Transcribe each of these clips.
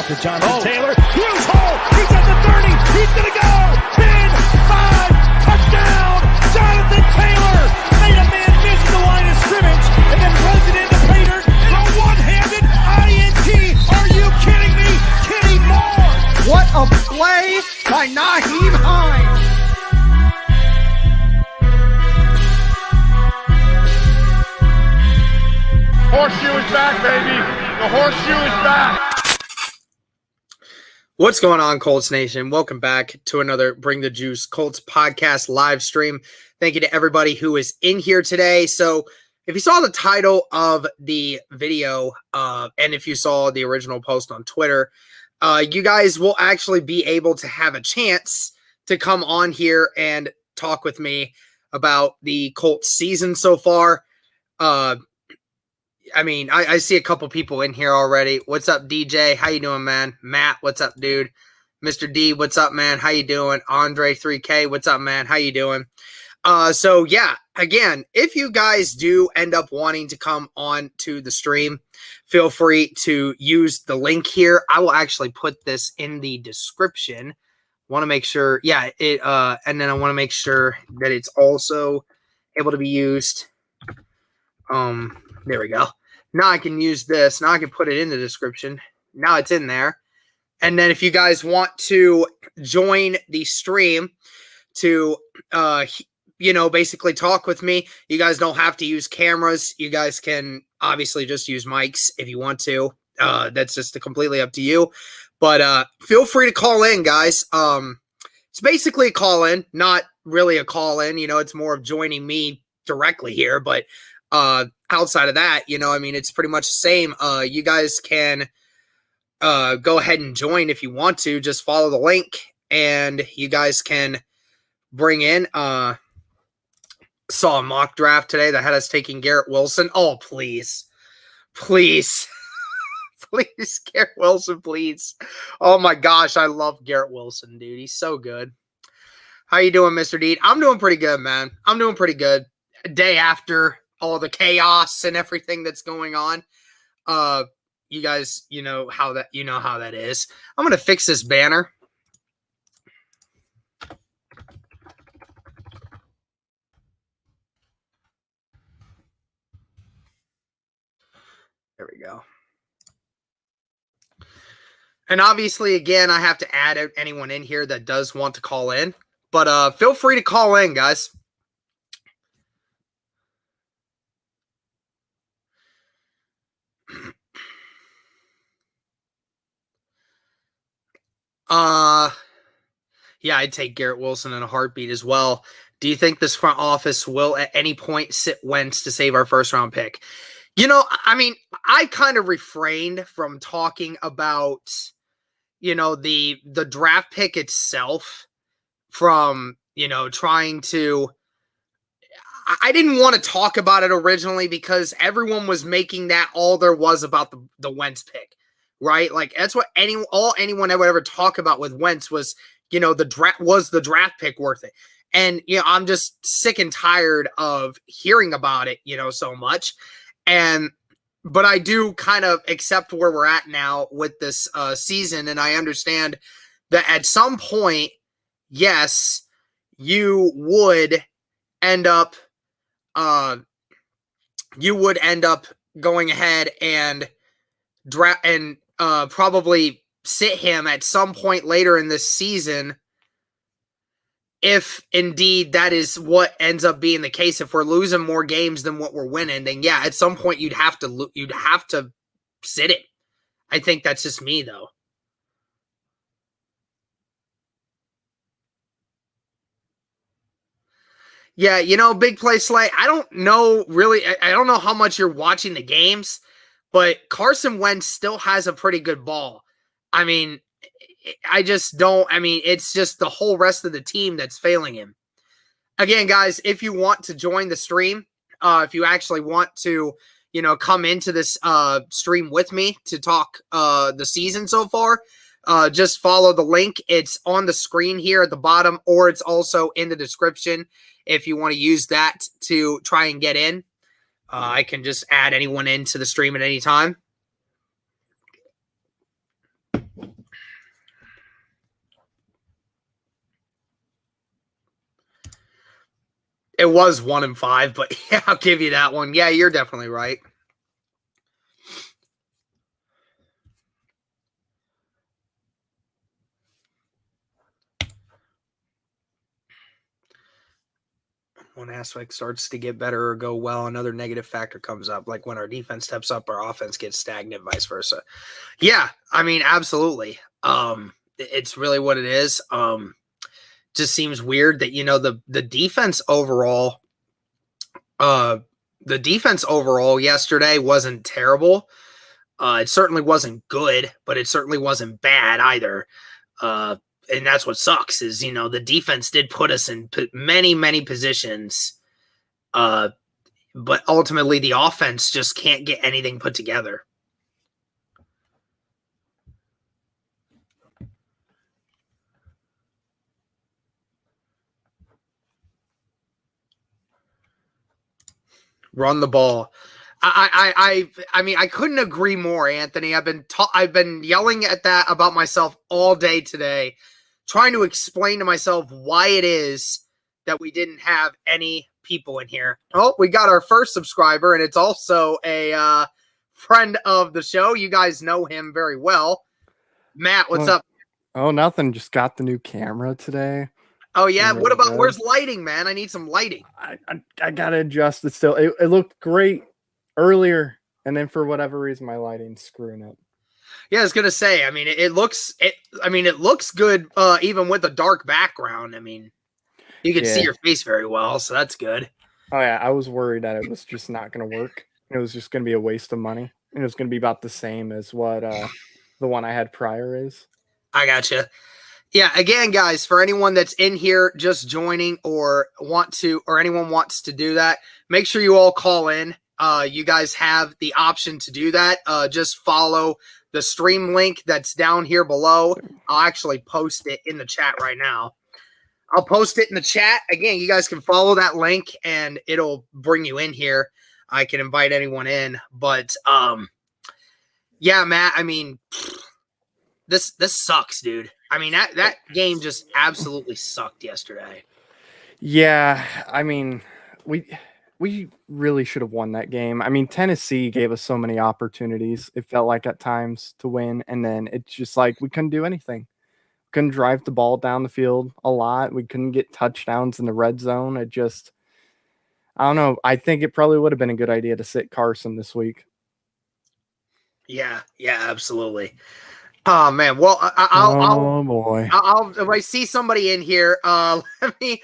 Off to Jonathan Taylor. Huge hole. He's at the 30. He's going to go. 10, 5, touchdown. Jonathan Taylor made a man miss the line of scrimmage and then runs it into Pater. And a one-handed INT. Are you kidding me? Kenny Moore. What a play by Nyheim Hines. Horseshoe is back, baby. The horseshoe is back. What's going on, Colts Nation? Welcome back to another Bring the Juice Colts podcast live stream. Thank you to everybody who is in here today. So if you saw the title of the video, and if you saw the original post on Twitter, you guys will actually be able to have a chance to come on here and talk with me about the Colts season so far. I see a couple people in here already. What's up, DJ? How you doing, man? Matt, what's up, dude? Mr. D, what's up, man? How you doing? Andre 3K, what's up, man? How you doing? So yeah, again, if you guys do end up wanting to come on to the stream, feel free to use the link here. I will actually put this in the description. Want to make sure, and then I want to make sure that it's also able to be used. There we go. Now I can use this. Now I can put it in the description. Now it's in there. And then if you guys want to join the stream to, basically talk with me, you guys don't have to use cameras. You guys can obviously just use mics if you want to. That's just completely up to you. But feel free to call in, guys. It's basically a call in, not really a call in. It's more of joining me directly here. But outside of that, it's pretty much the same. You guys can go ahead and join if you want to. Just follow the link, and you guys can bring in. Saw a mock draft today that had us taking Garrett Wilson. Oh, please. Please, Garrett Wilson, please. Oh, my gosh, I love Garrett Wilson, dude. He's so good. How you doing, Mr. D? I'm doing pretty good, man. I'm doing pretty good. Day after all the chaos and everything that's going on. You guys, how that is. I'm going to fix this banner. There we go. And obviously, again, I have to add anyone in here that does want to call in. But feel free to call in, guys. Yeah, I'd take Garrett Wilson in a heartbeat as well. Do you think this front office will at any point sit Wentz to save our first round pick? I kind of refrained from talking about, the draft pick itself from, trying to, I didn't want to talk about it originally because everyone was making that all there was about the Wentz pick, right? Like that's what anyone would ever talk about with Wentz was, the draft pick worth it? And, I'm just sick and tired of hearing about it, so much. But I do kind of accept where we're at now with this season. And I understand that at some point, yes, you would end up going ahead and draft and probably sit him at some point later in this season. If indeed that is what ends up being the case, if we're losing more games than what we're winning, then yeah, at some point you'd have to sit it. I think that's just me though. Yeah, big play Slay. I don't know really. I don't know how much you're watching the games, but Carson Wentz still has a pretty good ball. I just don't. It's just the whole rest of the team that's failing him. Again, guys, if you want to join the stream, if you actually want to, come into this stream with me to talk the season so far, just follow the link. It's on the screen here at the bottom, or it's also in the description if you want to use that to try and get in. I can just add anyone into the stream at any time. It was 1-5, but yeah, I'll give you that one. Yeah, you're definitely right. One aspect starts to get better or go well, another negative factor comes up. Like when our defense steps up, our offense gets stagnant, vice versa. Yeah, I mean, absolutely. It's really what it is. Just seems weird that, you know, the defense overall, yesterday wasn't terrible. It certainly wasn't good, but it certainly wasn't bad either. And that's what sucks is, you know, the defense did put us in many, many positions. But ultimately the offense just can't get anything put together. Run the ball. I mean, I couldn't agree more, Anthony. I've been yelling at that about myself all day today, trying to explain to myself why it is that we didn't have any people in here. Oh, we got our first subscriber, and it's also a friend of the show. You guys know him very well. Matt, what's up? Oh, nothing. Just got the new camera today. Oh, yeah? Really what about, good. Where's lighting, man? I need some lighting. I got to adjust it still. It looked great earlier, and then for whatever reason, my lighting's screwing up. Yeah, I was gonna say. I mean, it looks good, even with a dark background. I mean, you can see your face very well, so that's good. Oh yeah, I was worried that it was just not gonna work. It was just gonna be a waste of money, and it was gonna be about the same as what the one I had prior is. I gotcha. Yeah, again, guys, for anyone that's in here just joining or anyone wants to do that, make sure you all call in. You guys have the option to do that. Just follow the stream link that's down here below. I'll actually post it in the chat right now. I'll post it in the chat. Again, you guys can follow that link and it'll bring you in here. I can invite anyone in. But yeah, Matt, I mean, this sucks, dude. I mean, that game just absolutely sucked yesterday. Yeah, I mean, we really should have won that game. I mean, Tennessee gave us so many opportunities, it felt like at times, to win, and then it's just like we couldn't do anything. Couldn't drive the ball down the field a lot. We couldn't get touchdowns in the red zone. I don't know. I think it probably would have been a good idea to sit Carson this week. Yeah, absolutely. Oh man, well, if I see somebody in here, let me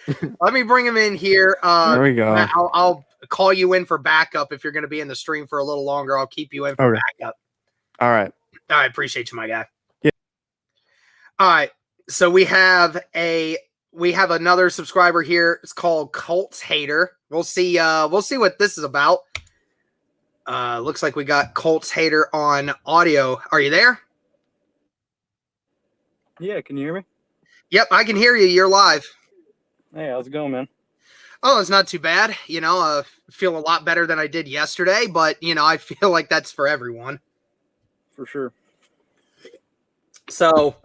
bring him in here. There we go. I'll call you in for backup if you're going to be in the stream for a little longer. I'll keep you in for backup. All right. I appreciate you, my guy. Yeah. All right. So we have another subscriber here. It's called Colts Hater. We'll see what this is about. Looks like we got Colts Hater on audio. Are you there? Yeah, can you hear me? Yep, I can hear you. You're live. Hey, how's it going, man? Oh, it's not too bad. You know, feel a lot better than I did yesterday, but, you know, I feel like that's for everyone. For sure. So,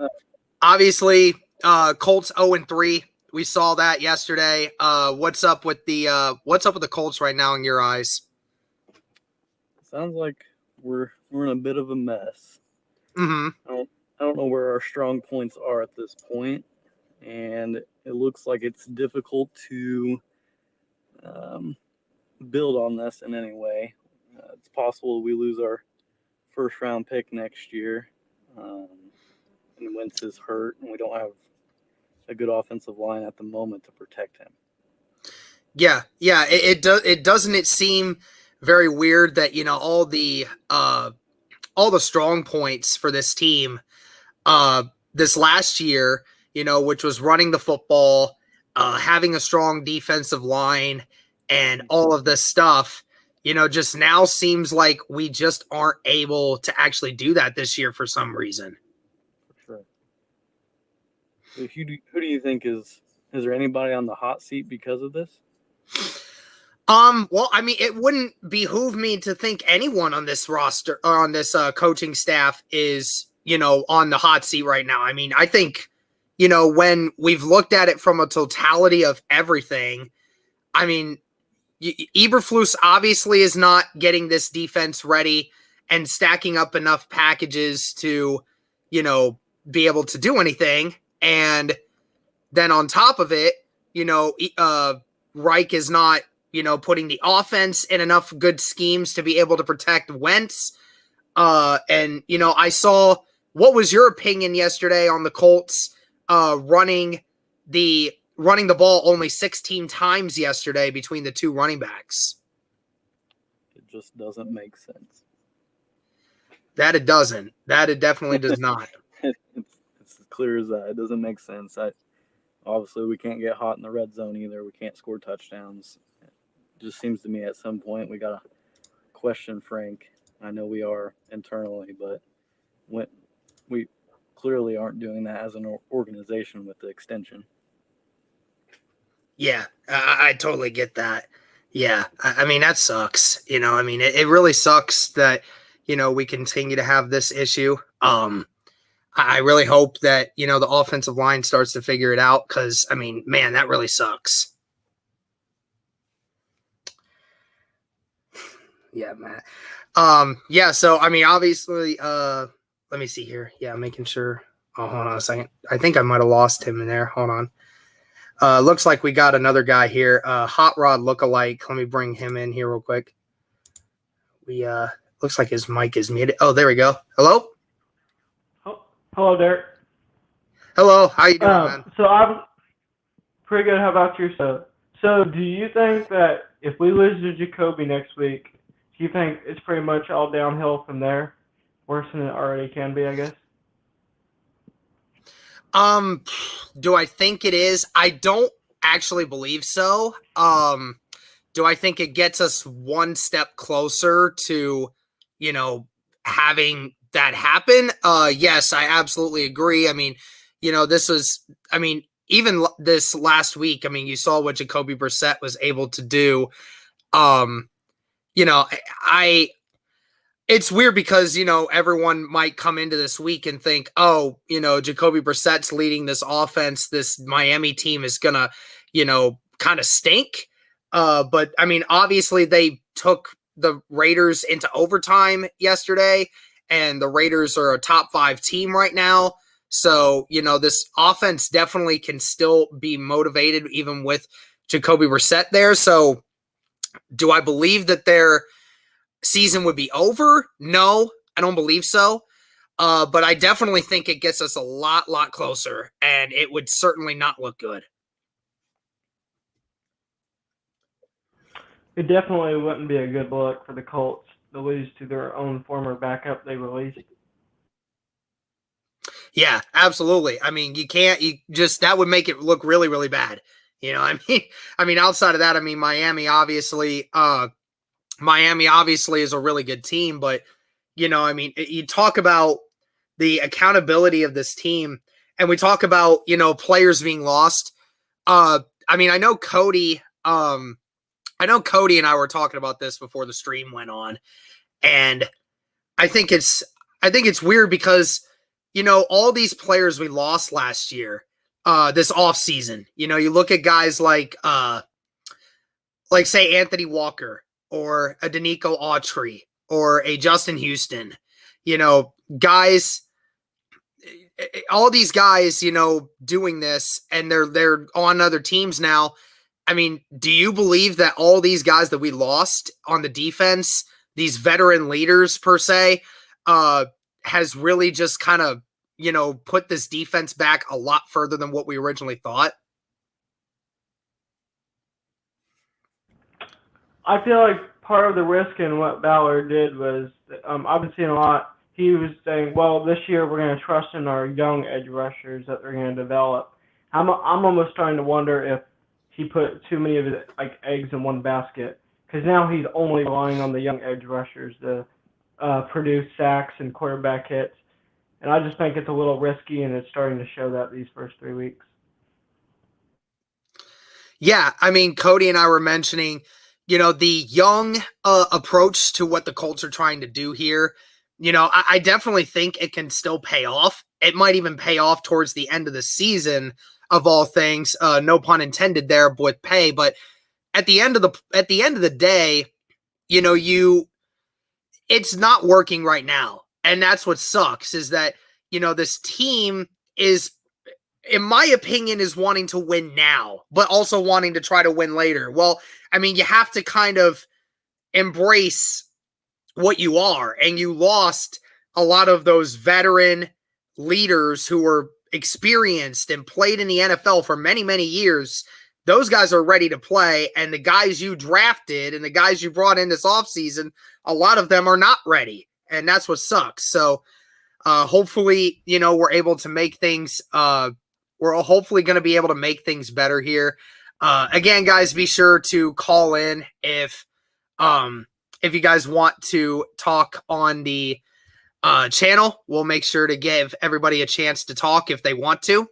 obviously, Colts 0-3. We saw that yesterday. What's up with the Colts right now in your eyes? Sounds like we're in a bit of a mess. Mm-hmm. I don't know where our strong points are at this point, and it looks like it's difficult to build on this in any way. It's possible we lose our first-round pick next year, and Wentz is hurt, and we don't have a good offensive line at the moment to protect him. Yeah. It doesn't it seem very weird that, you know, all the strong points for this team this last year, you know, which was running the football, having a strong defensive line, and all of this stuff, you know, just now seems like we just aren't able to actually do that this year for some reason. For sure. Who do you think is there anybody on the hot seat because of this? Well, I mean, it wouldn't behoove me to think anyone on this roster or on this coaching staff is, you know, on the hot seat right now. I mean, I think, you know, when we've looked at it from a totality of everything, I mean, Eberflus obviously is not getting this defense ready and stacking up enough packages to, be able to do anything. And then on top of it, Reich is not, putting the offense in enough good schemes to be able to protect Wentz. I saw, what was your opinion yesterday on the Colts running the ball only 16 times yesterday between the two running backs? It just doesn't make sense. That it doesn't. That it definitely does not. It's as clear as that. It doesn't make sense. Obviously, we can't get hot in the red zone either. We can't score touchdowns. It just seems to me at some point we got to question Frank. I know we are internally, but we clearly aren't doing that as an organization with the extension. Yeah, I totally get that. Yeah, I mean, that sucks. It really sucks that, we continue to have this issue. I really hope that, the offensive line starts to figure it out because, man, that really sucks. Yeah, man. So, obviously, let me see here. Yeah, making sure. Oh, hold on a second. I think I might have lost him in there. Hold on. Looks like we got another guy here. Hot Rod lookalike. Let me bring him in here real quick. Looks like his mic is muted. Oh, there we go. Hello? Hello, Derek. Hello. How you doing, man? So I'm pretty good. How about yourself? So do you think that if we lose to Jacoby next week, do you think it's pretty much all downhill from there? Worse than it already can be, I guess. Do I think it is? I don't actually believe so. Do I think it gets us one step closer to, having that happen? Yes, I absolutely agree. Even this last week, you saw what Jacoby Brissett was able to do. It's weird because, everyone might come into this week and think, Jacoby Brissett's leading this offense. This Miami team is going to, kind of stink. But obviously they took the Raiders into overtime yesterday, and the Raiders are a top 5 team right now. So, this offense definitely can still be motivated even with Jacoby Brissett there. So do I believe that their season would be over? No, I don't believe so. But I definitely think it gets us a lot closer, and it would certainly not look good. It definitely wouldn't be a good look for the Colts to lose to their own former backup they released. Yeah, absolutely. That would make it look really, really bad. Outside of that, Miami obviously is a really good team, but you talk about the accountability of this team, and we talk about, players being lost. I know Cody and I were talking about this before the stream went on, and I think it's weird because, all these players we lost last year, this offseason, you look at guys like say Anthony Walker or a Danico Autry or a Justin Houston, guys, all these guys, doing this, and they're on other teams now. Do you believe that all these guys that we lost on the defense, these veteran leaders per se, has really just kind of, put this defense back a lot further than what we originally thought? I feel like part of the risk in what Ballard did was, I've been seeing a lot. He was saying, well, this year we're going to trust in our young edge rushers that they're going to develop. I'm almost starting to wonder if he put too many of his eggs in one basket, because now he's only relying on the young edge rushers to produce sacks and quarterback hits. And I just think it's a little risky, and it's starting to show that these first 3 weeks. Yeah, Cody and I were mentioning, the young approach to what the Colts are trying to do here. I definitely think it can still pay off. It might even pay off towards the end of the season, of all things. No pun intended there with pay, but at the end of the day, it's not working right now. And that's what sucks is that, this team is, in my opinion, is wanting to win now, but also wanting to try to win later. Well, I mean, you have to kind of embrace what you are, and you lost a lot of those veteran leaders who were experienced and played in the NFL for many, many years. Those guys are ready to play, and the guys you drafted and the guys you brought in this offseason, a lot of them are not ready, and that's what sucks. So hopefully, we're able to make things we're hopefully going to be able to make things better here. Again, guys, be sure to call in if you guys want to talk on the channel. We'll make sure to give everybody a chance to talk if they want to.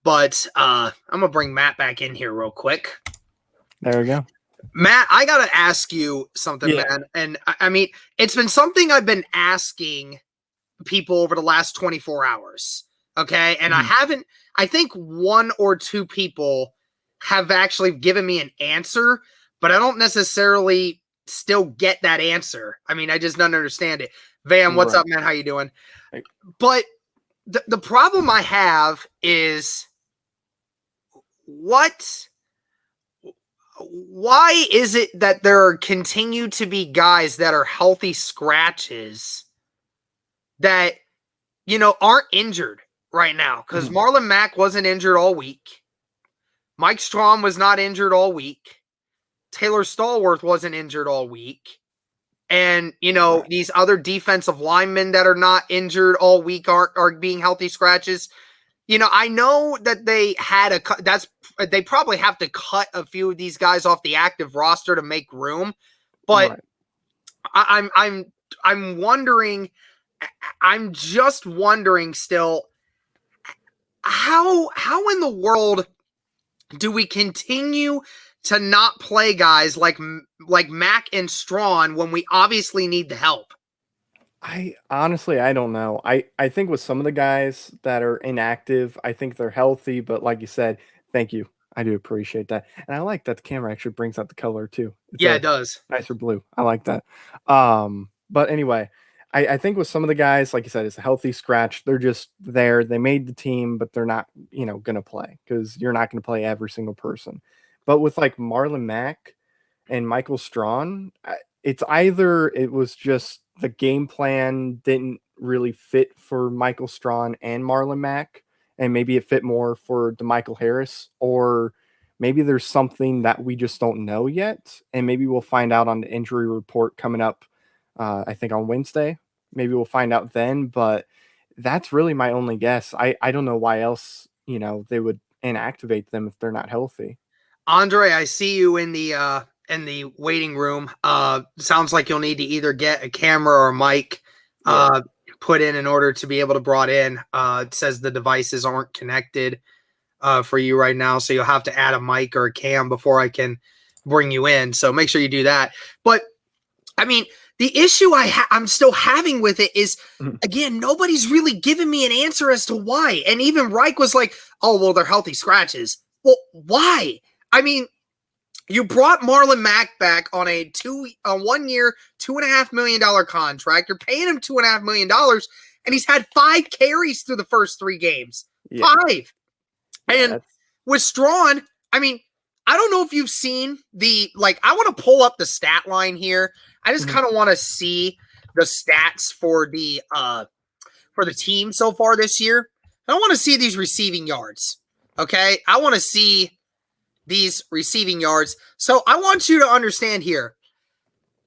But I'm going to bring Matt back in here real quick. There we go. Matt, I got to ask you something, man. And I mean, it's been something I've been asking people over the last 24 hours. Okay. And I think one or two people have actually given me an answer, but I don't necessarily still get that answer. I mean, I just don't understand it. Van, what's up, man? How you doing? Hey. But the problem I have is why is it that there continue to be guys that are healthy scratches that, aren't injured right now? Because Marlon Mack wasn't injured all week. Mike Strahm was not injured all week. Taylor Stallworth wasn't injured all week. And, these other defensive linemen that are not injured all week are being healthy scratches. I know that they had they probably have to cut a few of these guys off the active roster to make room. But I'm wondering, I'm just wondering still, how in the world do we continue to not play guys like Mack and Strawn when we obviously need the help? I don't know. I think with some of the guys that are inactive, I think they're healthy, but like you said, thank you. I do appreciate that. And I like that the camera actually brings out the color too. It does. Nicer blue. I like that. But anyway, I think with some of the guys, like you said, it's a healthy scratch. They're just there. They made the team, but they're not, going to play because you're not going to play every single person. But with like Marlon Mack and Michael Strawn, it's either it was just the game plan didn't really fit for Michael Strawn and Marlon Mack, and maybe it fit more for DeMichael Harris, or maybe there's something that we just don't know yet, and maybe we'll find out on the injury report coming up, I think on Wednesday. Maybe we'll find out then, but that's really my only guess. I don't know why else, they would inactivate them if they're not healthy. Andre, I see you in the waiting room. Sounds like you'll need to either get a camera or a mic put in order to be able to brought in. It says the devices aren't connected for you right now, so you'll have to add a mic or a cam before I can bring you in. So make sure you do that. But I mean, the issue I'm still having with it is, again, nobody's really given me an answer as to why. And even Reich was like, oh, well, they're healthy scratches. Well, why? I mean, you brought Marlon Mack back on a 1 year, $2.5 million contract. You're paying him $2.5 million, and he's had 5 carries through the first 3 games. Yeah. 5. And with Strawn, I mean, I don't know if you've seen I want to pull up the stat line here. I just kind of want to see the stats for the team so far this year. I want to see these receiving yards. Okay? I want to see these receiving yards. So I want you to understand here,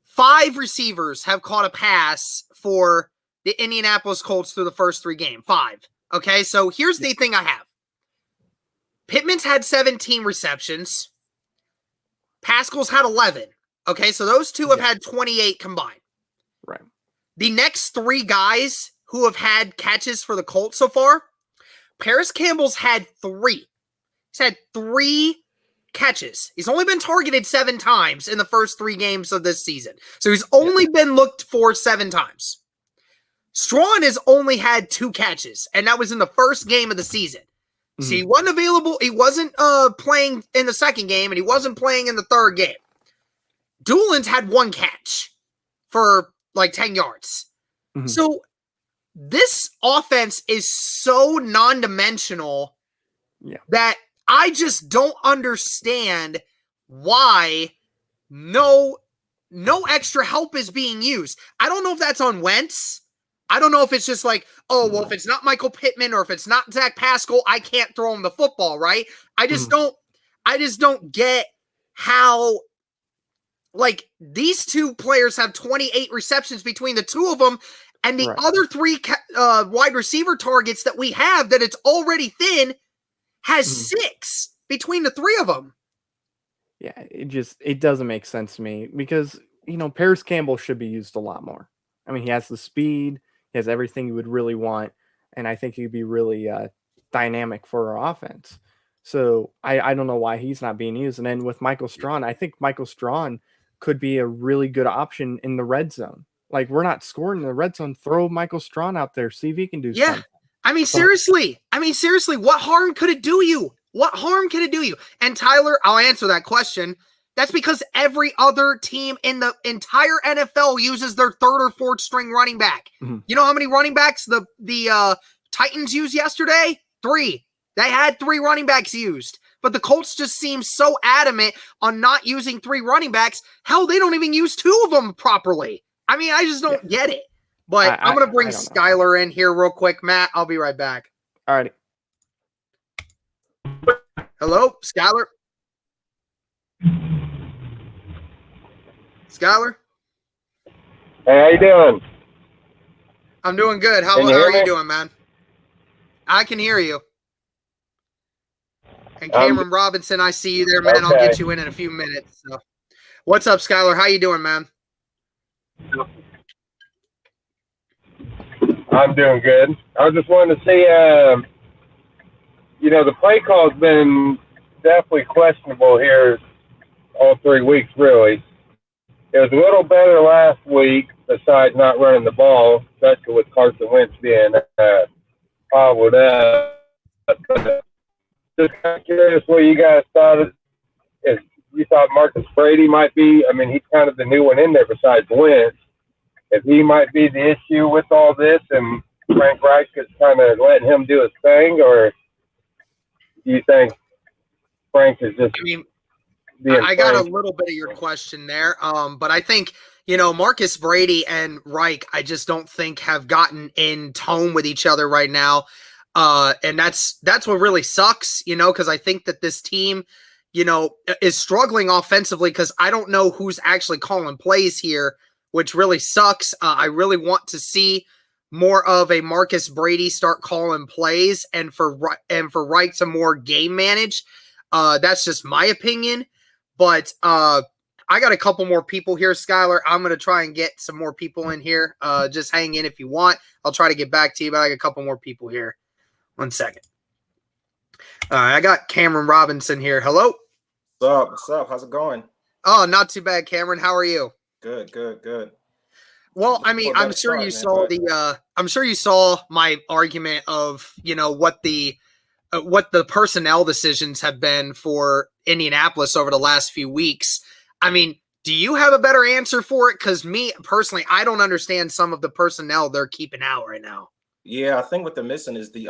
5 receivers have caught a pass for the Indianapolis Colts through the first 3 games. 5. Okay, so here's the thing I have. Pittman's had 17 receptions. Pascal's had 11. Okay, so those two have had 28 combined. Right. The next 3 guys who have had catches for the Colts so far, Paris Campbell's had 3. He's had 3 catches. He's only been targeted 7 times in the first 3 games of this season. So he's only been looked for 7 times. Strawn has only had 2 catches, and that was in the first game of the season. See, he wasn't available. He wasn't playing in the second game, and he wasn't playing in the third game. Doolin's had one catch for like 10 yards. So this offense is so non-dimensional that I just don't understand why no extra help is being used. I don't know if that's on Wentz. I don't know if it's just like, oh, well, if it's not Michael Pittman or if it's not Zach Pascal, I can't throw him the football, right? I just don't get how, like, these two players have 28 receptions between the two of them, and the other three wide receiver targets that we have that it's already thin has 6 between the three of them. Yeah, it doesn't make sense to me because, Paris Campbell should be used a lot more. I mean, he has the speed, he has everything you would really want, and I think he'd be really dynamic for our offense. So I don't know why he's not being used. And then with Michael Strawn, I think Michael Strawn could be a really good option in the red zone. Like, we're not scoring in the red zone. Throw Michael Strawn out there, see if he can do something. I mean, seriously, what harm could it do you? What harm can it do you? And Tyler, I'll answer that question. That's because every other team in the entire NFL uses their third or fourth string running back. You know how many running backs the Titans used yesterday? 3. They had 3 running backs used. But the Colts just seem so adamant on not using 3 running backs. Hell, they don't even use 2 of them properly. I mean, I just don't get it. But I'm going to bring Skyler in here real quick. Matt, I'll be right back. All righty. Hello, Skyler? Skyler? Hey, how you doing? I'm doing good. How are you doing, man? I can hear you. And Cameron Robinson, I see you there, man. I'll get you in a few minutes. So. What's up, Skyler? How you doing, man? I'm doing good. I just wanted to see, the play call's been definitely questionable here all 3 weeks, really. It was a little better last week, besides not running the ball, especially with Carson Wentz being hobbled up. Just kind of curious what you guys thought. If you thought Marcus Brady might be, I mean, he's kind of the new one in there besides Wentz. If he might be the issue with all this and Frank Reich is kind of letting him do his thing, or do you think Frank is just I got a little bit of your question there, but I think, Marcus Brady and Reich, I just don't think have gotten in tone with each other right now. And that's what really sucks, because I think that this team, is struggling offensively because I don't know who's actually calling plays here, which really sucks. I really want to see more of a Marcus Brady start calling plays and for Reich to more game manage. That's just my opinion. But I got a couple more people here, Skyler. I'm going to try and get some more people in here. Just hang in if you want. I'll try to get back to you, but I got a couple more people here. 1 second. All right, I got Cameron Robinson here. Hello. What's up? How's it going? Oh, not too bad, Cameron. How are you? Good. Well, I mean, I'm sure you saw my argument of, what the personnel decisions have been for Indianapolis over the last few weeks. I mean, do you have a better answer for it? Because me personally, I don't understand some of the personnel they're keeping out right now. Yeah, I think what they're missing is the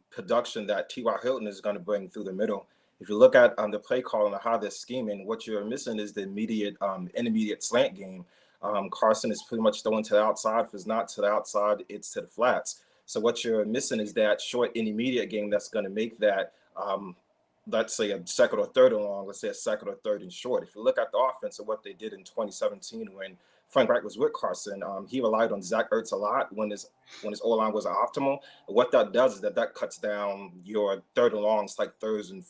production that T.Y. Hilton is going to bring through the middle. If you look at the play call and how they're scheming, what you're missing is the intermediate slant game. Carson is pretty much throwing to the outside. If it's not to the outside, it's to the flats. So what you're missing is that short intermediate game that's going to make that, let's say, a second or third and long, let's say a second or third and short. If you look at the offense and what they did in 2017 when Frank Reich was with Carson, he relied on Zach Ertz a lot when his O-line wasn't optimal. What that does is that cuts down your third and longs, like third and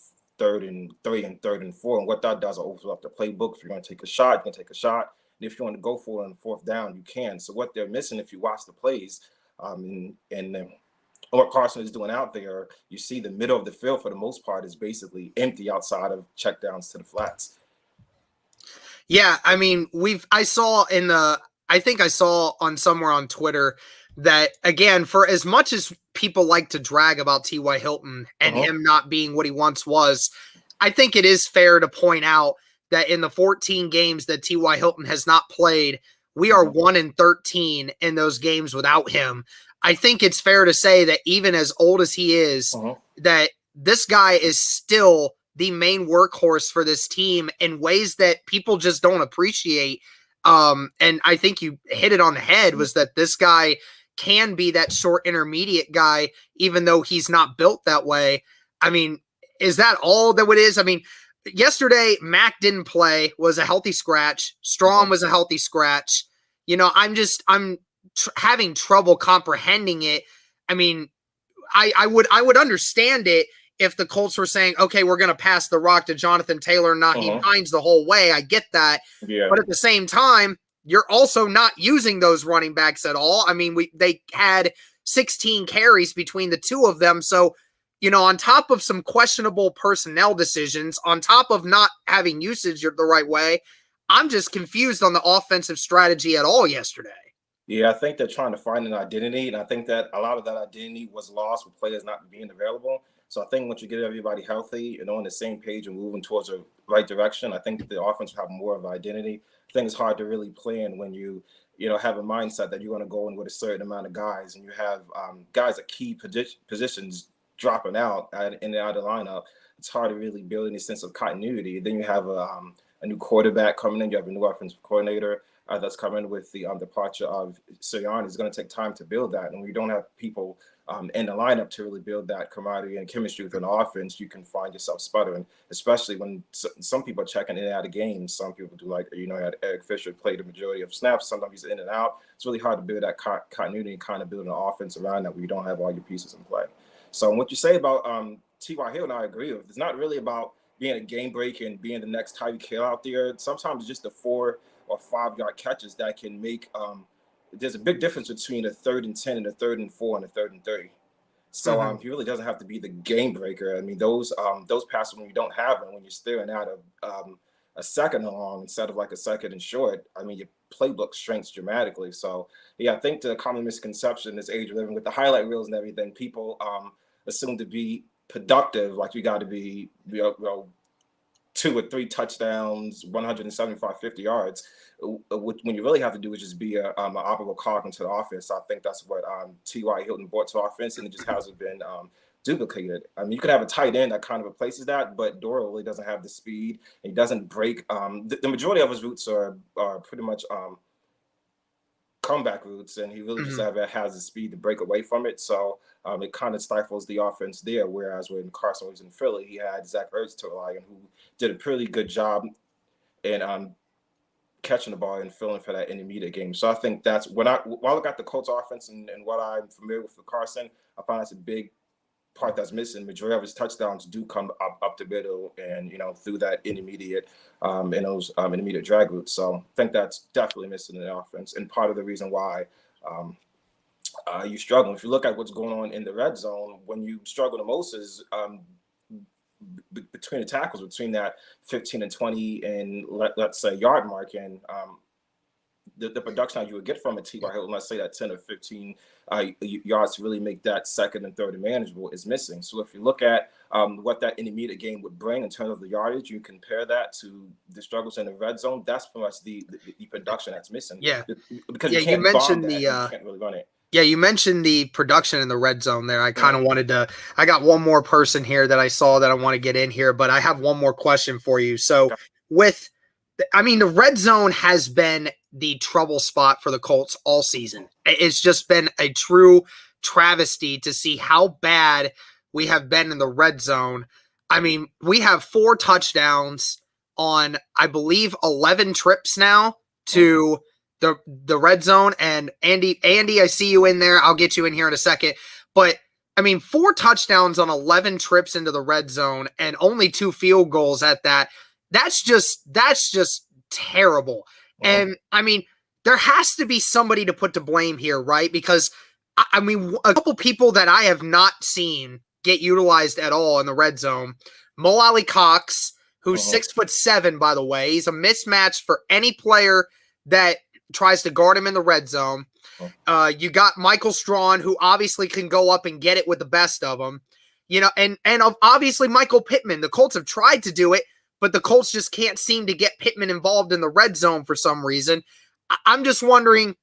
3 and 3rd and 4. And what that does is opens up the playbook. If you're going to take a shot, you can take a shot. And if you want to go for it on 4th down, you can. So what they're missing, if you watch the plays, and what Carson is doing out there, you see the middle of the field for the most part is basically empty outside of checkdowns to the flats. Yeah, I mean, I saw on somewhere on Twitter that, again, for as much as people like to drag about T.Y. Hilton and him not being what he once was, I think it is fair to point out that in the 14 games that T.Y. Hilton has not played, we are 1-13 in those games without him. I think it's fair to say that even as old as he is, that this guy is still the main workhorse for this team in ways that people just don't appreciate. And I think you hit it on the head, was that this guy can be that short intermediate guy, even though he's not built that way. I mean, is that all that it is? I mean, yesterday, Mack didn't play, was a healthy scratch. Strom was a healthy scratch. You know, I'm having trouble comprehending it. I mean, I would understand it if the Colts were saying, okay, we're going to pass the rock to Jonathan Taylor and Nyheim Hines the whole way. I get that. Yeah. But at the same time, you're also not using those running backs at all. I mean, they had 16 carries between the two of them. So, you know, on top of some questionable personnel decisions, on top of not having usage the right way, I'm just confused on the offensive strategy at all yesterday. Yeah, I think they're trying to find an identity, and I think that a lot of that identity was lost with players not being available. So I think once you get everybody healthy and on the same page and moving towards the right direction, I think the offense will have more of an identity. I think it's hard to really plan when you have a mindset that you're going to go in with a certain amount of guys, and you have guys at key positions dropping out in and out of the lineup. It's hard to really build any sense of continuity. Then you have a new quarterback coming in. You have a new offensive coordinator that's coming with the departure of Sirianni. It's going to take time to build that. And when you don't have people in the lineup to really build that camaraderie and chemistry within the offense, you can find yourself sputtering, especially when some people are checking in and out of games. Some people do, like, Eric Fisher played the majority of snaps. Sometimes he's in and out. It's really hard to build that continuity and kind of build an offense around that where you don't have all your pieces in play. So what you say about T.Y. Hilton, I agree with. It's not really about being a game breaker and being the next Tyreek Hill out there. Sometimes it's just the 4 or 5 yard catches that can make there's a big difference between a 3rd and 10 and a 3rd and 4 and a 3rd and 30. So he really doesn't have to be the game breaker. I mean, those passes, when you don't have them, when you're staring at a second and long instead of like a second and short, I mean, your playbook shrinks dramatically. So yeah, I think the common misconception in this age of living with the highlight reels and everything, people assume to be productive, like you got to be 2 or 3 touchdowns, 175, 50 yards. When you really have to do is just be an operable cog into the offense. I think that's what T.Y. Hilton brought to offense, and it just hasn't been duplicated. I mean, you could have a tight end that kind of replaces that, but Dora really doesn't have the speed, and he doesn't break. The majority of his routes are pretty much comeback routes, and he really just has the speed to break away from it. So it kind of stifles the offense there. Whereas when Carson was in Philly, he had Zach Ertz to rely on, who did a pretty good job in catching the ball and filling for that intermediate game. So I think that's while I look at the Colts offense and what I'm familiar with Carson, I find that's a big part that's missing. Majority of his touchdowns do come up the middle and through that intermediate in those intermediate drag routes. So I think that's definitely missing in the offense, and part of the reason why you struggle. If you look at what's going on in the red zone, when you struggle the most is between the tackles, between that 15 and 20 and let's say yard mark, and the production that you would get from a T.Y. Hilton, let's say that 10 or 15 yards to really make that second and third manageable, is missing. So if you look at what that intermediate game would bring in terms of the yardage, you compare that to the struggles in the red zone, that's pretty much the production that's missing. Yeah. Because you can't bomb that, you can't really run it. Yeah, you mentioned the production in the red zone there. I kind of wanted to – I got one more person here that I saw that I want to get in here, but I have one more question for you. So the red zone has been the trouble spot for the Colts all season. It's just been a true travesty to see how bad we have been in the red zone. I mean, we have 4 touchdowns on, I believe, 11 trips now to – the red zone. And Andy, I see you in there. I'll get you in here in a second. But I mean, 4 touchdowns on 11 trips into the red zone and only 2 field goals at that. That's just terrible. And I mean, there has to be somebody to put to blame here, right? Because I mean, a couple people that I have not seen get utilized at all in the red zone. Mo Ali Cox, who's 6'7", by the way. He's a mismatch for any player that tries to guard him in the red zone. You got Michael Strawn, who obviously can go up and get it with the best of them. And obviously Michael Pittman. The Colts have tried to do it, but the Colts just can't seem to get Pittman involved in the red zone for some reason. I'm just wondering,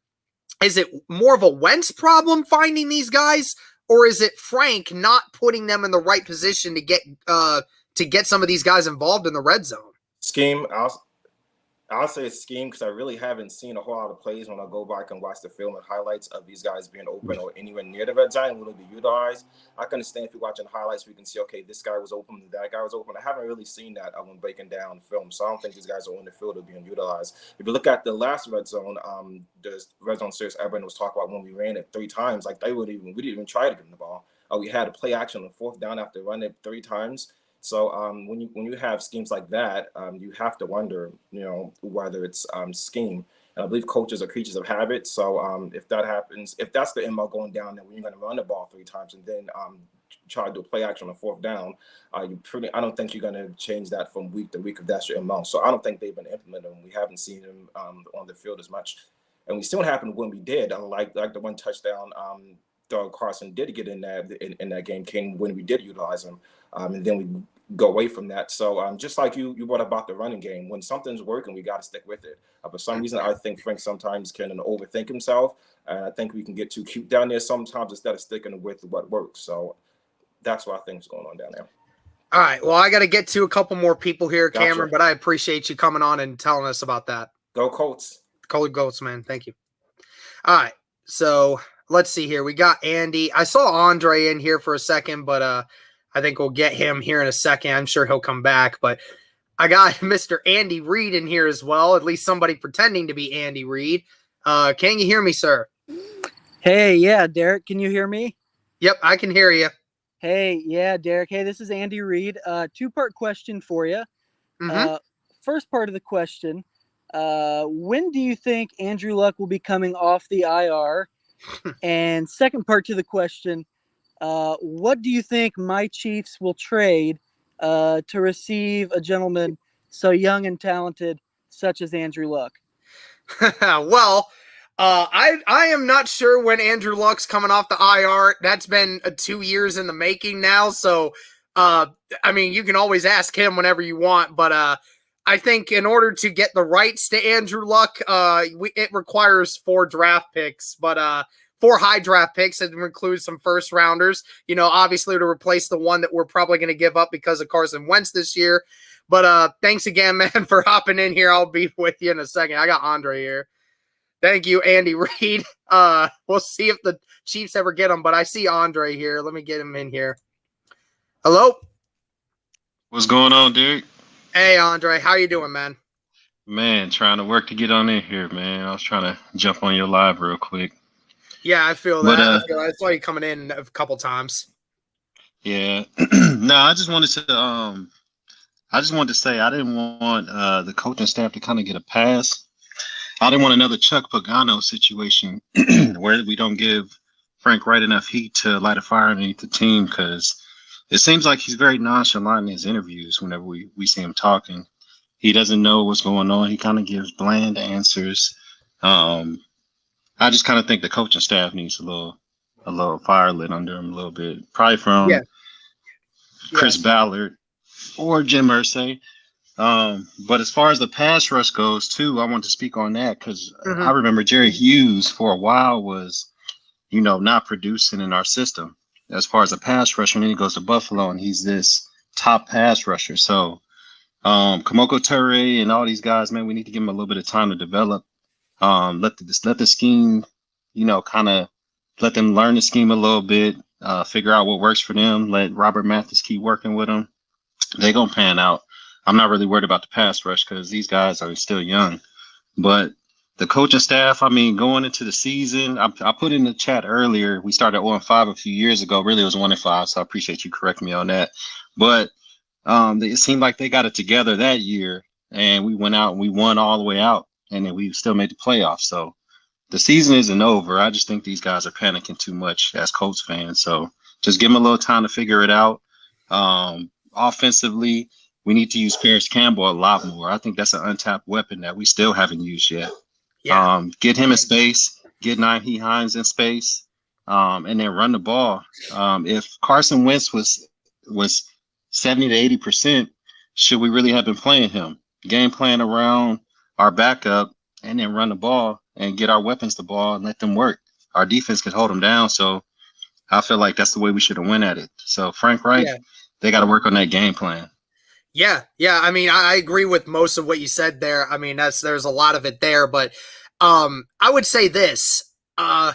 is it more of a Wentz problem finding these guys, or is it Frank not putting them in the right position to get some of these guys involved in the red zone? Scheme. I'll say it's scheme because I really haven't seen a whole lot of plays when I go back and watch the film and highlights of these guys being open or anywhere near the red zone will be utilized. I can understand if you're watching highlights, we can see, okay, this guy was open, that guy was open. I haven't really seen that when breaking down film, so I don't think these guys are on the field or being utilized. If you look at the last red zone, the red zone series everyone was talking about when we ran it 3 times, like we didn't even try to get the ball. We had a play action on 4th down after running it 3 times. So when you have schemes like that, you have to wonder, whether it's scheme. And I believe coaches are creatures of habit. So if that happens, if that's the MO going down, then when you're going to run the ball 3 times and then try to do a play action on 4th down, I don't think you're going to change that from week to week if that's your MO. So I don't think they've been implementing. We haven't seen them on the field as much, and we still happened when we did. Like the one touchdown. Doug Carson did get in that game came when we did utilize him, and then we go away from that. So just like you brought about the running game, when something's working, we got to stick with it. For some reason, I think Frank sometimes can overthink himself, and I think we can get too cute down there sometimes instead of sticking with what works. So that's what I think is going on down there. All right. Well, I got to get to a couple more people here, Gotcha. Cameron, but I appreciate you coming on and telling us about that. Go Colts. Colts, man. Thank you. All right. So let's see here. We got Andy. I saw Andre in here for a second, but I think we'll get him here in a second. I'm sure he'll come back, but I got Mr. Andy Reid in here as well, at least somebody pretending to be Andy Reid. Can you hear me, sir? Hey, yeah, Derek, can you hear me? Yep, I can hear you. Hey, yeah, Derek. Hey, this is Andy Reid. 2-part question for you. Mm-hmm. First part of the question, when do you think Andrew Luck will be coming off the IR? And second part to the question, what do you think my Chiefs will trade to receive a gentleman so young and talented such as Andrew Luck? Well, I am not sure when Andrew Luck's coming off the IR. That's been 2 years in the making now. So, I mean, you can always ask him whenever you want. But I think in order to get the rights to Andrew Luck, it requires 4 draft picks. But 4 high draft picks. It includes some first rounders, obviously to replace the one that we're probably going to give up because of Carson Wentz this year. But thanks again, man, for hopping in here. I'll be with you in a second. I got Andre here. Thank you, Andy Reid. We'll see if the Chiefs ever get him, but I see Andre here. Let me get him in here. Hello? What's going on, Derek? Hey, Andre. How you doing, man? Man, trying to work to get on in here, man. I was trying to jump on your live real quick. Yeah, I feel that. I saw you coming in a couple times. Yeah. No, I just wanted to say I didn't want the coaching staff to kind of get a pass. I didn't want another Chuck Pagano situation where we don't give Frank Wright enough heat to light a fire underneath the team, because it seems like he's very nonchalant in his interviews whenever we see him talking. He doesn't know what's going on. He kind of gives bland answers. I just kind of think the coaching staff needs a little fire lit under him a little bit, probably from Chris Ballard or Jim Irsay. But as far as the pass rush goes, too, I want to speak on that because I remember Jerry Hughes for a while was, not producing in our system as far as a pass rusher. And then he goes to Buffalo and he's this top pass rusher. So Kamoko Ture and all these guys, man, we need to give them a little bit of time to develop. Let the scheme, kind of let them learn the scheme a little bit, figure out what works for them. Let Robert Mathis keep working with them. They're going to pan out. I'm not really worried about the pass rush because these guys are still young. But the coaching staff, I mean, going into the season, I put in the chat earlier, we started 0-5 a few years ago. Really, it was 1-5, so I appreciate you correcting me on that. But it seemed like they got it together that year, and we went out and we won all the way out. And then we still made the playoffs. So the season isn't over. I just think these guys are panicking too much as Colts fans. So just give them a little time to figure it out. Offensively, we need to use Paris Campbell a lot more. I think that's an untapped weapon that we still haven't used yet. Yeah. Get him in space. get Naheem Hines in space, and then run the ball. If Carson Wentz was 70 to 80%, should we really have been playing him? Game plan around our backup, and then run the ball and get our weapons the ball and let them work. Our defense could hold them down. So I feel like that's the way we should have went at it. So Frank Reich, they got to work on that game plan. Yeah. I mean, I agree with most of what you said there. I mean, there's a lot of it there, but I would say this. I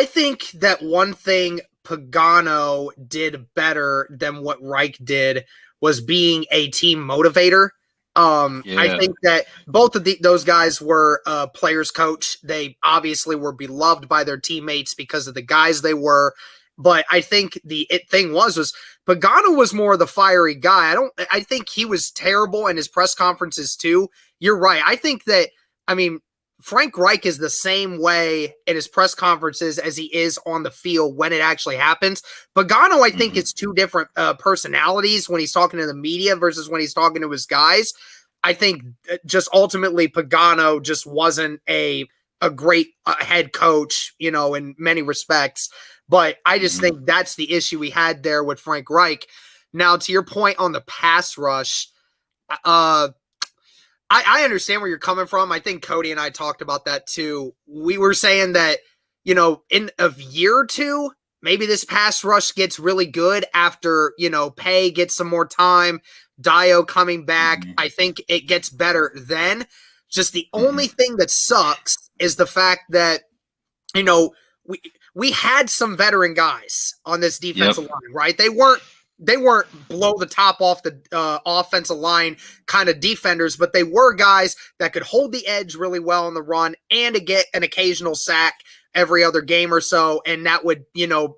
think that one thing Pagano did better than what Reich did was being a team motivator. I think that both of those guys were players coach. They obviously were beloved by their teammates because of the guys they were. But I think the thing was Pagano was more the fiery guy. I think he was terrible in his press conferences too. You're right. I think that, I mean, Frank Reich is the same way in his press conferences as he is on the field when it actually happens. Pagano, I think, it's two different personalities when he's talking to the media versus when he's talking to his guys. I think just ultimately Pagano just wasn't a great head coach, in many respects. But I just think that's the issue we had there with Frank Reich. Now, to your point on the pass rush, I understand where you're coming from. I think Cody and I talked about that too. We were saying that, in a year or two, maybe this pass rush gets really good after, Pay gets some more time, Dio coming back. I think it gets better then. Just the only thing that sucks is the fact that, we had some veteran guys on this defensive line, right? They weren't blow the top off the offensive line kind of defenders, but they were guys that could hold the edge really well on the run and to get an occasional sack every other game or so. And that would,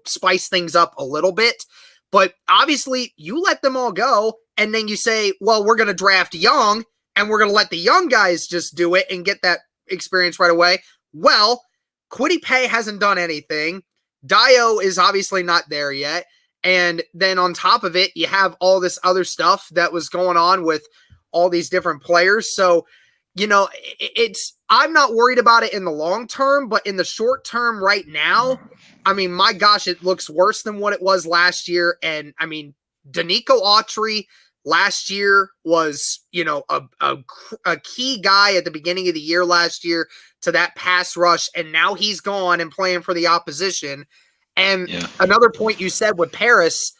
spice things up a little bit. But obviously you let them all go. And then you say, well, we're going to draft young and we're going to let the young guys just do it and get that experience right away. Well, Kwity Paye hasn't done anything. Dio is obviously not there yet. And then on top of it, you have all this other stuff that was going on with all these different players. So, I'm not worried about it in the long term, but in the short term right now, I mean, my gosh, it looks worse than what it was last year. And I mean, Danico Autry last year was, a key guy at the beginning of the year last year to that pass rush. And now he's gone and playing for the opposition. And another point you said with Paris,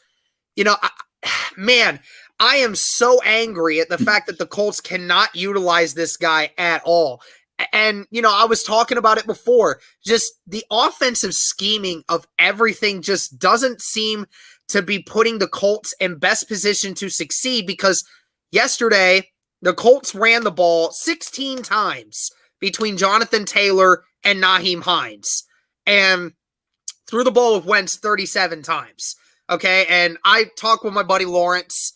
I am so angry at the fact that the Colts cannot utilize this guy at all. And, I was talking about it before, just the offensive scheming of everything just doesn't seem to be putting the Colts in best position to succeed, because yesterday the Colts ran the ball 16 times between Jonathan Taylor and Naheem Hines and threw the ball with Wentz 37 times. Okay. And I talked with my buddy Lawrence.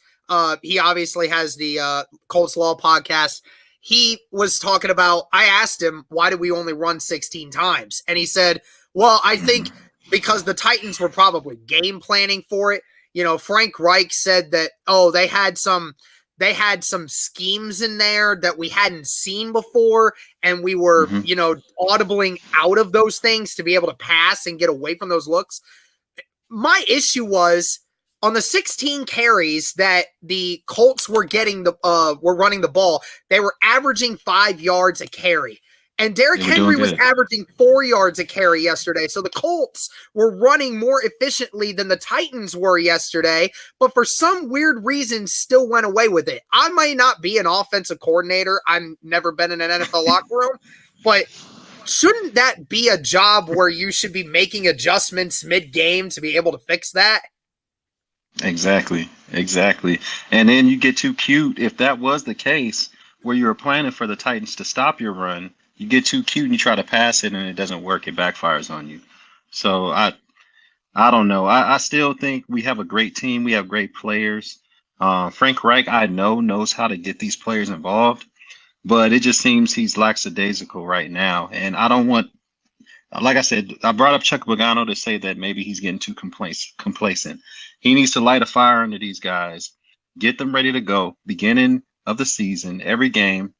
He obviously has the Colts Law podcast. He was talking about, I asked him, why did we only run 16 times? And he said, well, I think because the Titans were probably game planning for it. Frank Reich said that, they had some schemes in there that we hadn't seen before. And we were, audibling out of those things to be able to pass and get away from those looks. My issue was on the 16 carries that the Colts were getting were running the ball, they were averaging 5 yards a carry. And Derrick Henry was averaging 4 yards a carry yesterday. So the Colts were running more efficiently than the Titans were yesterday, but for some weird reason still went away with it. I might not be an offensive coordinator. I've never been in an NFL locker room, but shouldn't that be a job where you should be making adjustments mid-game to be able to fix that? Exactly. And then you get too cute. If that was the case where you were planning for the Titans to stop your run, you get too cute and you try to pass it and it doesn't work. It backfires on you. So I don't know. I still think we have a great team. We have great players. Frank Reich, I know, knows how to get these players involved, but it just seems he's lackadaisical right now. And I don't want, like I said, I brought up Chuck Pagano to say that maybe he's getting too complacent. He needs to light a fire under these guys, get them ready to go, beginning of the season, every game.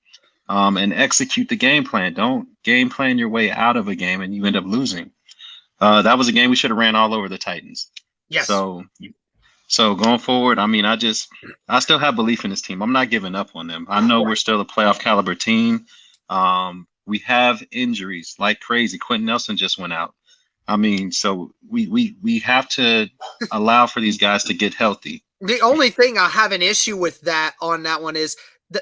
and execute the game plan. Don't game plan your way out of a game and you end up losing. That was a game we should have ran all over the Titans. Yes. So going forward, I mean, I still have belief in this team. I'm not giving up on them. I know we're still a playoff caliber team. We have injuries like crazy. Quentin Nelson just went out. I mean, so we have to allow for these guys to get healthy. The only thing I have an issue with on that one is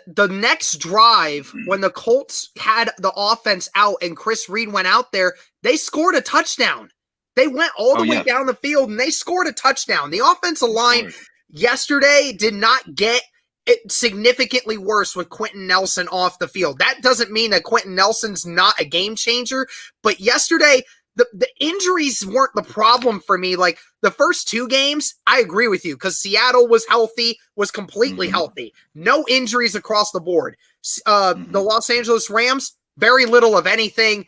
the next drive when the Colts had the offense out and Chris Reid went out there, they scored a touchdown. They went all the way down the field and they scored a touchdown. The offensive line yesterday did not get it significantly worse with Quentin Nelson off the field. That doesn't mean that Quentin Nelson's not a game changer, but yesterday the injuries weren't the problem for me. Like the first two games, I agree with you because Seattle was healthy, was completely healthy. No injuries across the board. The Los Angeles Rams, very little of anything,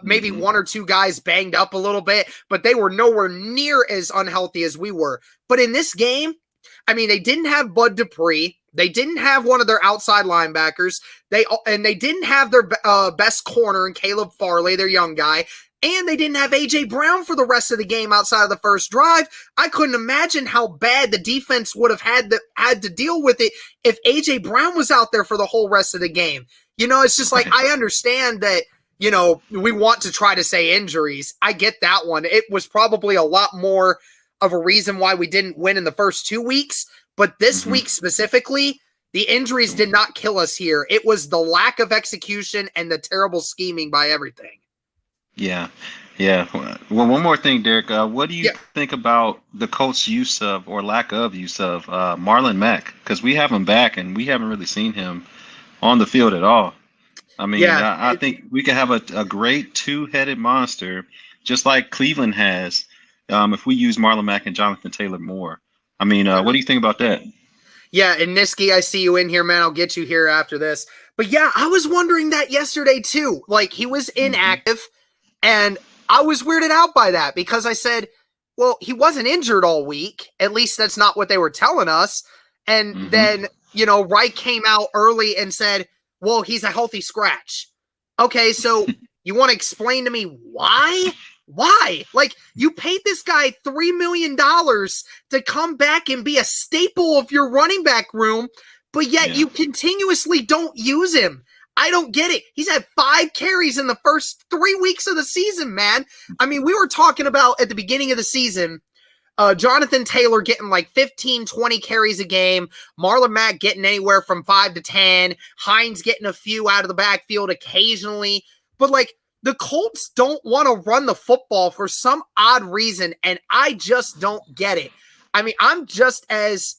maybe one or two guys banged up a little bit, but they were nowhere near as unhealthy as we were. But in this game, I mean, they didn't have Bud Dupree. They didn't have one of their outside linebackers. They didn't have their best corner in Caleb Farley, their young guy. And they didn't have A.J. Brown for the rest of the game outside of the first drive. I couldn't imagine how bad the defense would have had to deal with it if A.J. Brown was out there for the whole rest of the game. You know, it's just like, I understand that, you know, we want to try to say injuries. I get that one. It was probably a lot more of a reason why we didn't win in the first 2 weeks. But this week specifically, the injuries did not kill us here. It was the lack of execution and the terrible scheming by everything. Yeah. Well, one more thing, Derek. What do you think about the Colts' use of or lack of use of Marlon Mack? Because we have him back and we haven't really seen him on the field at all. I mean, I think we could have a great two-headed monster, just like Cleveland has, if we use Marlon Mack and Jonathan Taylor more. I mean, what do you think about that? Yeah, and Niski, I see you in here, man. I'll get you here after this. But yeah, I was wondering that yesterday too. Like, he was inactive. And I was weirded out by that because I said, well, he wasn't injured all week. At least that's not what they were telling us. And then, you know, Wright came out early and said, well, he's a healthy scratch. Okay, so you want to explain to me why? Why? Like, you paid this guy $3 million to come back and be a staple of your running back room, but yet you continuously don't use him. I don't get it. He's had 5 carries in the first 3 weeks of the season, man. I mean, we were talking about at the beginning of the season, Jonathan Taylor getting like 15, 20 carries a game, Marlon Mack getting anywhere from 5 to 10, Hines getting a few out of the backfield occasionally. But like, the Colts don't want to run the football for some odd reason, and I just don't get it. I mean, I'm just as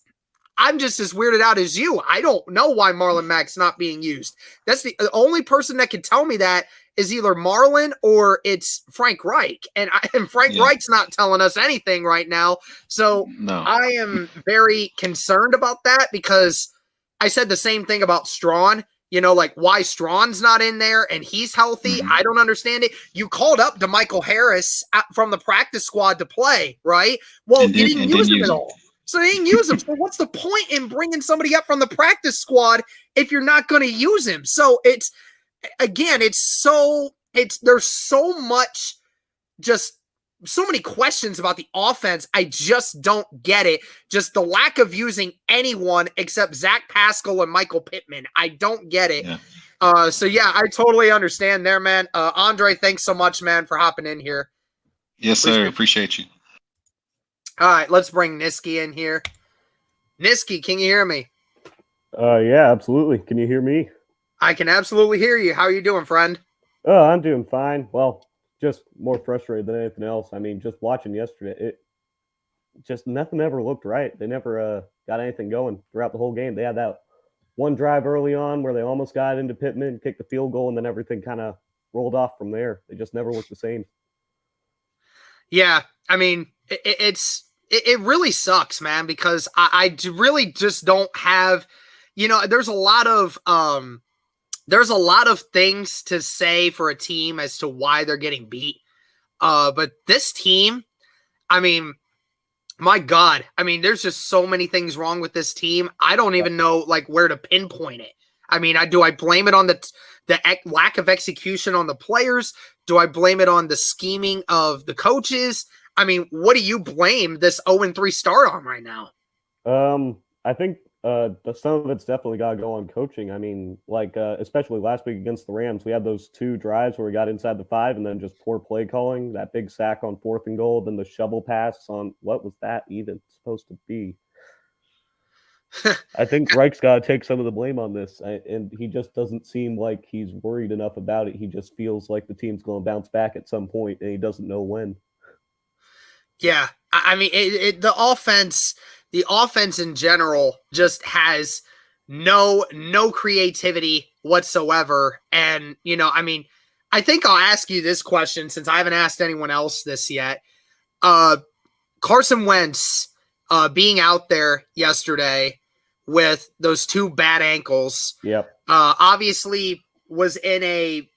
weirded out as you. I don't know why Marlon Mack's not being used. That's the only person that can tell me that is either Marlon or it's Frank Reich. And Frank Reich's not telling us anything right now. So I am very concerned about that because I said the same thing about Strawn. You know, like why Strawn's not in there and he's healthy. I don't understand it. You called up DeMichael Harris from the practice squad to play, right? Well, you didn't use him at all. So they didn't use him. So what's the point in bringing somebody up from the practice squad if you're not going to use him? So there's so much, just so many questions about the offense. I just don't get it. Just the lack of using anyone except Zach Pascal and Michael Pittman. I don't get it. So yeah, I totally understand there, man. Andre, thanks so much, man, for hopping in here. Yes, sir. Appreciate you. All right, let's bring Niski in here. Niski, can you hear me? Yeah, absolutely. Can you hear me? I can absolutely hear you. How are you doing, friend? Oh, I'm doing fine. Well, just more frustrated than anything else. I mean, just watching yesterday, nothing ever looked right. They never got anything going throughout the whole game. They had that one drive early on where they almost got into Pittman, kicked the field goal, and then everything kind of rolled off from there. They just never looked the same. Yeah, I mean, it really sucks, man, because I really just don't have, you know, there's a lot of things to say for a team as to why they're getting beat. But this team, I mean, my God, I mean, there's just so many things wrong with this team. I don't even know like where to pinpoint it. I mean, do I blame it on the lack of execution on the players? Do I blame it on the scheming of the coaches? I mean, what do you blame this 0-3 start on right now? I think some of it's definitely got to go on coaching. I mean, like especially last week against the Rams, we had those 2 drives where we got inside the 5 and then just poor play calling. That big sack on 4th and goal, then the shovel pass on what was that even supposed to be? I think Reich's got to take some of the blame on this, and he just doesn't seem like he's worried enough about it. He just feels like the team's going to bounce back at some point, and he doesn't know when. Yeah, I mean, the offense in general just has no creativity whatsoever. And, I mean, I think I'll ask you this question since I haven't asked anyone else this yet. Carson Wentz being out there yesterday with those 2 bad ankles. Yep. Obviously was in a,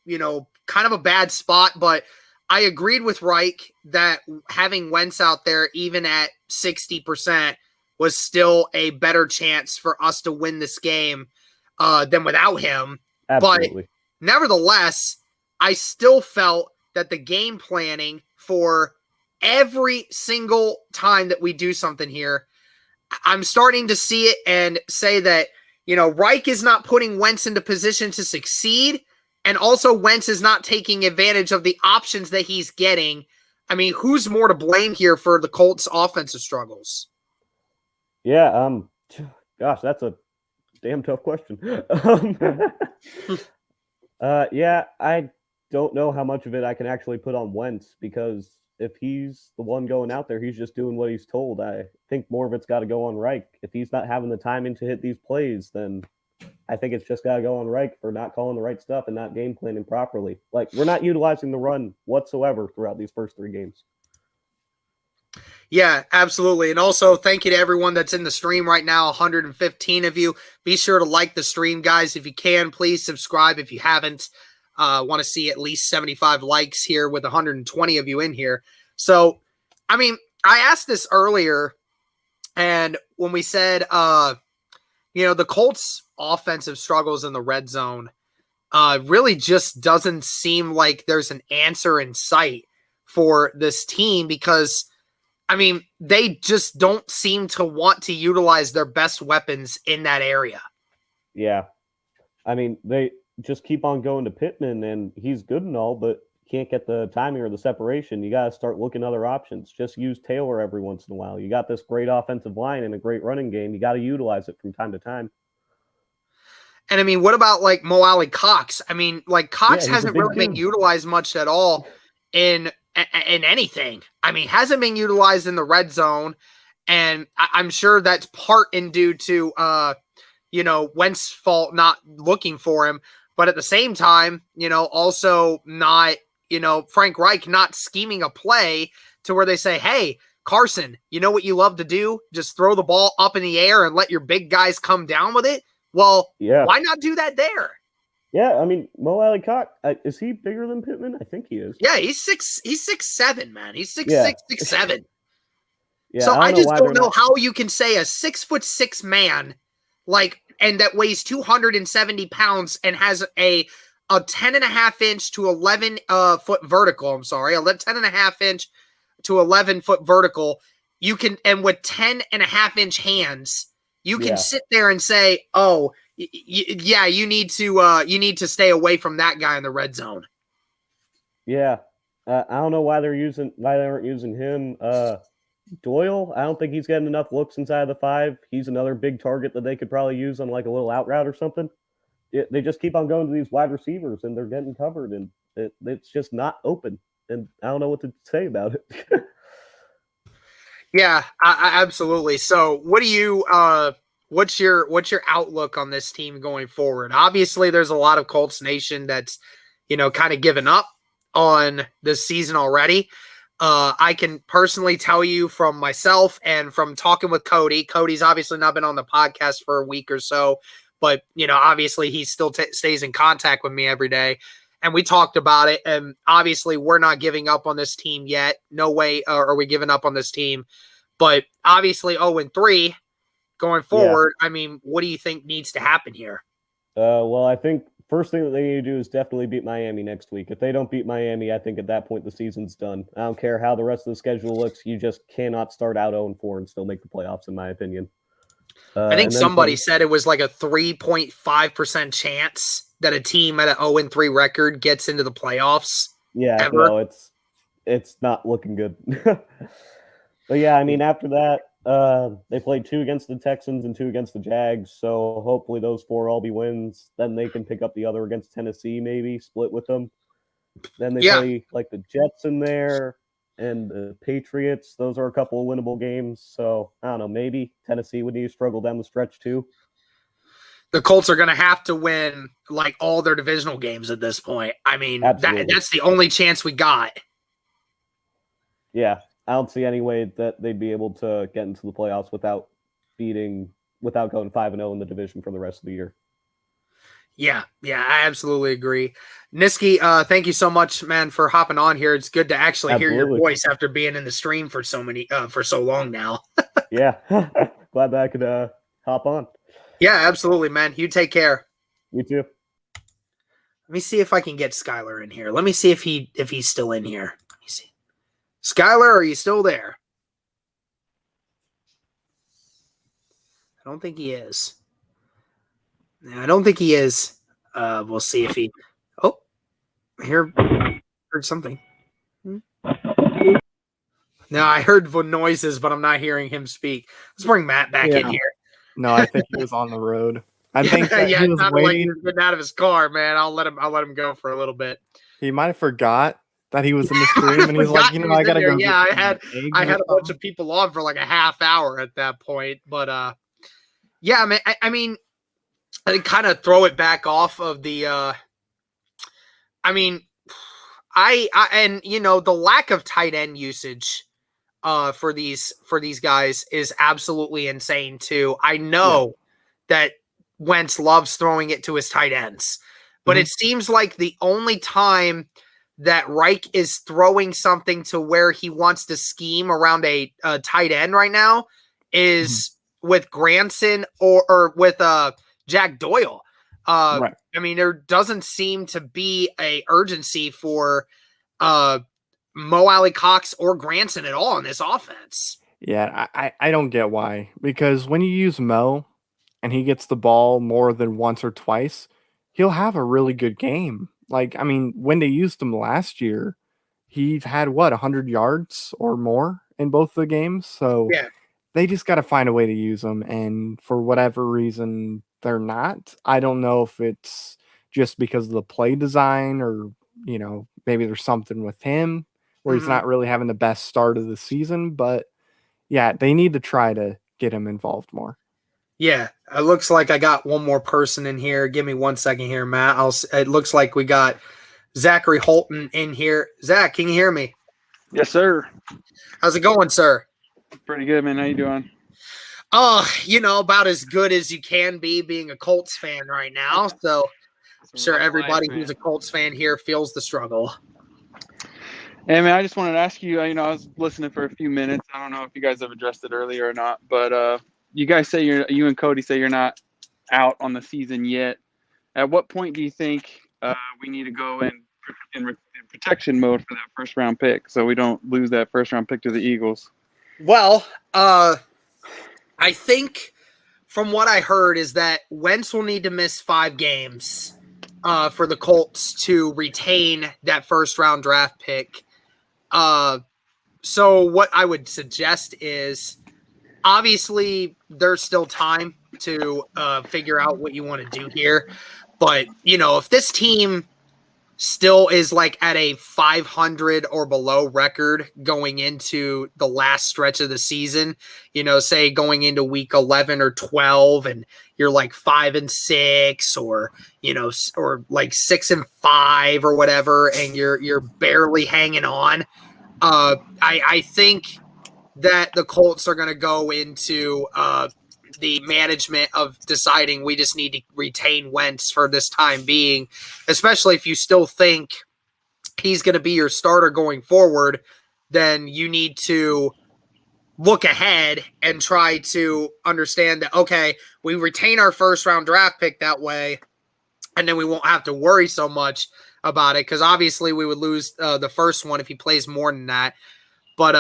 kind of a bad spot, but I agreed with Reich that having Wentz out there, even at 60%, was still a better chance for us to win this game than without him. Absolutely. But nevertheless, I still felt that the game planning for every single time that we do something here, I'm starting to see it and say that, Reich is not putting Wentz into position to succeed. And also Wentz is not taking advantage of the options that he's getting. I mean, who's more to blame here for the Colts' offensive struggles? Yeah, gosh, that's a damn tough question. Yeah, I don't know how much of it I can actually put on Wentz because if he's the one going out there, he's just doing what he's told. I think more of it's got to go on Reich. If he's not having the timing to hit these plays, then I think it's just got to go on Reich for not calling the right stuff and not game planning properly. Like, we're not utilizing the run whatsoever throughout these first 3 games. Yeah, absolutely. And also thank you to everyone that's in the stream right now, 115 of you. Be sure to like the stream, guys. If you can, please subscribe if you haven't. Want to see at least 75 likes here with 120 of you in here. So, I mean, I asked this earlier, and when we said, the Colts' offensive struggles in the red zone really just doesn't seem like there's an answer in sight for this team because, I mean, they just don't seem to want to utilize their best weapons in that area. Yeah. I mean, they just keep on going to Pittman, and he's good and all, but can't get the timing or the separation. You got to start looking other options. Just use Taylor every once in a while. You got this great offensive line and a great running game. You got to utilize it from time to time. And I mean, what about like Mo Alley Cox? I mean, like Cox hasn't really been utilized much at all in anything. I mean, hasn't been utilized in the red zone. And I'm sure that's part in due to, Wentz's fault not looking for him. But at the same time, also not, Frank Reich not scheming a play to where they say, hey, Carson, you know what you love to do? Just throw the ball up in the air and let your big guys come down with it. Well, yeah. Why not do that there? Yeah, I mean, Mo Alley Cox, is he bigger than Pittman? I think he is. Yeah, he's 6'7", man. He's 6'6", 6'7". Yeah, so I just don't know how you can say a 6'6" man, and that weighs 270 pounds and has a 10.5 inch to 11 foot vertical. I'm sorry, 10.5 inch to 11 foot vertical. You can, and with 10.5 inch hands, you can sit there and say, "Oh, you need to stay away from that guy in the red zone." Yeah, I don't know why they aren't using him. Doyle, I don't think he's getting enough looks inside of the 5. He's another big target that they could probably use on like a little out route or something. They just keep on going to these wide receivers and they're getting covered and it's just not open. And I don't know what to say about it. Yeah, I absolutely. So what do you, what's your outlook on this team going forward? Obviously there's a lot of Colts Nation that's, kind of given up on this season already. I can personally tell you from myself and from talking with Cody. Cody's obviously not been on the podcast for a week or so, but, obviously he still stays in contact with me every day. And we talked about it. And obviously we're not giving up on this team yet. No way are we giving up on this team. But obviously 0-3 going forward, I mean, what do you think needs to happen here? Well, I think first thing that they need to do is definitely beat Miami next week. If they don't beat Miami, I think at that point the season's done. I don't care how the rest of the schedule looks. You just cannot start out 0-4 and still make the playoffs, in my opinion. I think And then somebody said it was like a 3.5% chance that a team at an 0-3 record gets into the playoffs. Yeah, ever. no, it's not looking good. But yeah, I mean, after that, they played 2 against the Texans and 2 against the Jags. So hopefully those 4 all be wins. Then they can pick up the other against Tennessee, maybe split with them. Then they play like the Jets in there and the Patriots. Those are a couple of winnable games. So I don't know, maybe Tennessee would need to struggle down the stretch too. The Colts are going to have to win like all their divisional games at this point. I mean, that's the only chance we got. Yeah, I don't see any way that they'd be able to get into the playoffs without going 5-0 in the division for the rest of the year. Yeah, I absolutely agree. Niski, thank you so much, man, for hopping on here. It's good to actually hear your voice after being in the stream for so long now. Yeah, glad that I could hop on. Yeah, absolutely, man. You take care. You too. Let me see if I can get Skyler in here. Let me see if he's still in here. Let me see. Skyler, are you still there? I don't think he is. I don't think he is. We'll see if he. Oh, heard something. No, I heard noises, but I'm not hearing him speak. Let's bring Matt back in here. No, I think he was on the road. I think he was waiting. like he was getting out of his car, man. I'll let him go for a little bit. He might have forgot that he was in the stream, and he's like, I gotta go. Yeah, I had a bunch of people on for like a half hour at that point, but yeah, man. I mean, I kind of throw it back off of the. I mean, I and the lack of tight end usage for these guys is absolutely insane too. I know that Wentz loves throwing it to his tight ends, but it seems like the only time that Reich is throwing something to where he wants to scheme around a tight end right now is with Granson or with Jack Doyle. Right. I mean, there doesn't seem to be a urgency for Mo Alley Cox or Granson at all in this offense. Yeah, I don't get why. Because when you use Mo and he gets the ball more than once or twice, he'll have a really good game. Like, I mean, when they used him last year, he had 100 yards or more in both the games. So they just got to find a way to use him. And for whatever reason, they're not. I don't know if it's just because of the play design or, maybe there's something with him where he's not really having the best start of the season. But yeah, they need to try to get him involved more. Yeah, it looks like I got one more person in here. Give me 1 second here, Matt. It looks like we got Zachary Holton in here. Zach, can you hear me? Yes, sir. How's it going, sir? Pretty good, man. How you doing? About as good as you can be being a Colts fan right now. So I'm sure everybody who's a Colts fan here feels the struggle. Hey, man, I just wanted to ask you, I was listening for a few minutes. I don't know if you guys have addressed it earlier or not, but you guys say you and Cody say you're not out on the season yet. At what point do you think we need to go in protection mode for that first round pick so we don't lose that first round pick to the Eagles? Well, I think from what I heard is that Wentz will need to miss 5 games for the Colts to retain that first round draft pick. So what I would suggest is, obviously, there's still time to figure out what you want to do here. But, if this team still is like at a 500 or below record going into the last stretch of the season, say going into week 11 or 12 and you're like 5-6 or, or like 6-5 or whatever, and you're barely hanging on. I think that the Colts are going to go into the management of deciding we just need to retain Wentz for this time being, especially if you still think he's going to be your starter going forward. Then you need to look ahead and try to understand that, okay, we retain our first round draft pick that way. and then we won't have to worry so much about it, because obviously we would lose the first one if he plays more than that. But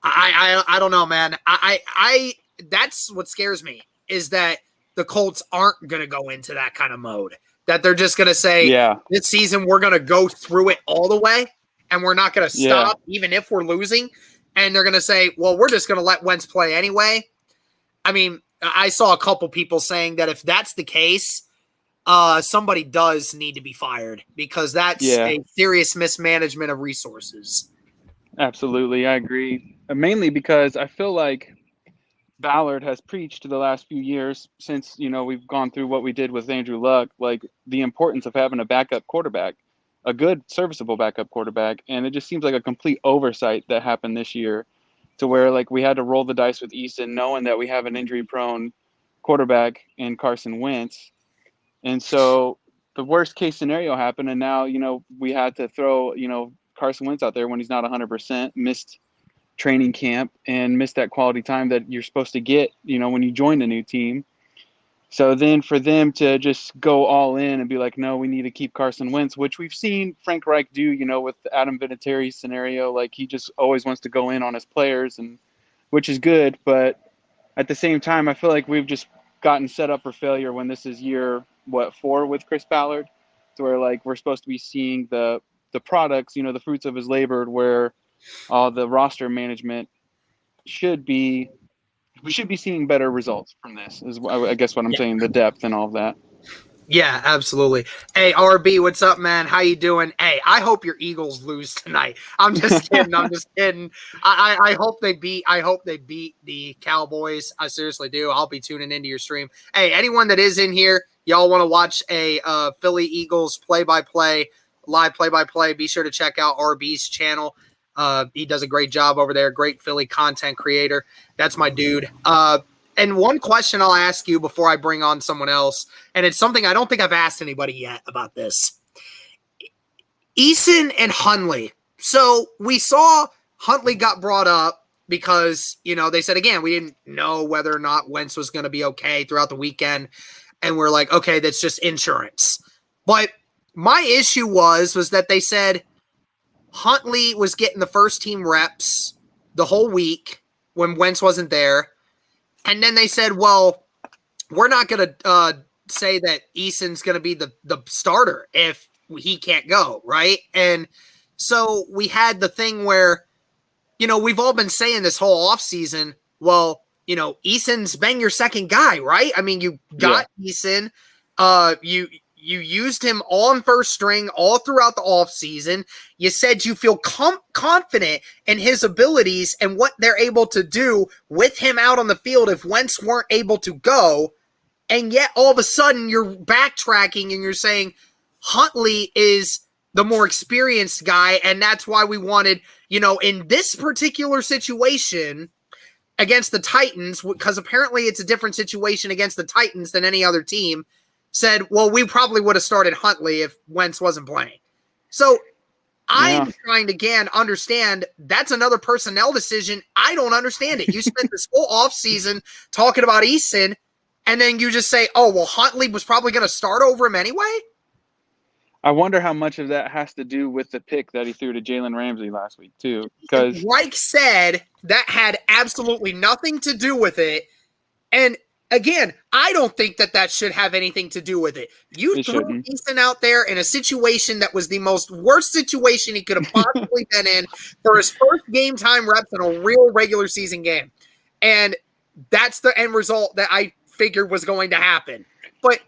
I don't know, man. I that's what scares me, is that the Colts aren't going to go into that kind of mode, that they're just going to say, this season we're going to go through it all the way, and we're not going to stop even if we're losing. And they're going to say, well, we're just going to let Wentz play anyway. I mean, I saw a couple people saying that if that's the case, somebody does need to be fired, because that's a serious mismanagement of resources. Absolutely, I agree. Mainly because I feel like Ballard has preached the last few years, since, you know, we've gone through what we did with Andrew Luck, like the importance of having a backup quarterback, a good, serviceable backup quarterback. And it just seems like a complete oversight that happened this year, to where like we had to roll the dice with Easton, knowing that we have an injury-prone quarterback in Carson Wentz. And so the worst case scenario happened, and now, you know, we had to throw, you know, Carson Wentz out there when he's not 100%, missed training camp and missed that quality time that you're supposed to get, you know, when you join a new team. So then for them to just go all in and be like, no, we need to keep Carson Wentz, which we've seen Frank Reich do, you know, with Adam Vinatieri's scenario. Like, he just always wants to go in on his players, and which is good. But at the same time, I feel like we've just gotten set up for failure when this is year, 4 with Chris Ballard, to where like we're supposed to be seeing the products, you know, the fruits of his labor, where all the roster management we should be seeing better results from this, is I guess what I'm saying, the depth and all of that. Yeah, absolutely. Hey, RB, what's up, man? How you doing? Hey, I hope your Eagles lose tonight. I'm just kidding. I'm just kidding. I hope they beat the Cowboys. I seriously do. I'll be tuning into your stream. Hey, anyone that is in here, y'all want to watch a Philly Eagles live play-by-play, be sure to check out RB's channel. He does a great job over there. Great Philly content creator. That's my dude. And one question I'll ask you before I bring on someone else, and it's something I don't think I've asked anybody yet about this. Eason and Hundley. So we saw Huntley got brought up because, you know, they said, again, we didn't know whether or not Wentz was going to be okay throughout the weekend. And we're like, okay, that's just insurance. But my issue was that they said Huntley was getting the first team reps the whole week when Wentz wasn't there. And then they said, well, we're not going to say that Eason's going to be the starter if he can't go, right? And so we had the thing where, you know, we've all been saying this whole offseason, well, you know, Eason's been your second guy, right? I mean, you got Eason. You used him on first string all throughout the offseason. You said you feel confident in his abilities and what they're able to do with him out on the field if Wentz weren't able to go. And yet all of a sudden you're backtracking and you're saying Huntley is the more experienced guy. And that's why we wanted, you know, in this particular situation against the Titans, because apparently it's a different situation against the Titans than any other team, said, well, we probably would have started Huntley if Wentz wasn't playing. So I'm trying to, again, understand that's another personnel decision. I don't understand it. You spent this whole offseason talking about Eason, and then you just say, oh, well, Huntley was probably going to start over him anyway? I wonder how much of that has to do with the pick that he threw to Jalen Ramsey last week, too. Because Reich said that had absolutely nothing to do with it. And again, I don't think that should have anything to do with it. You threw Eason out there in a situation that was the most worst situation he could have possibly been in for his first game time reps in a real regular season game. And that's the end result that I figured was going to happen. But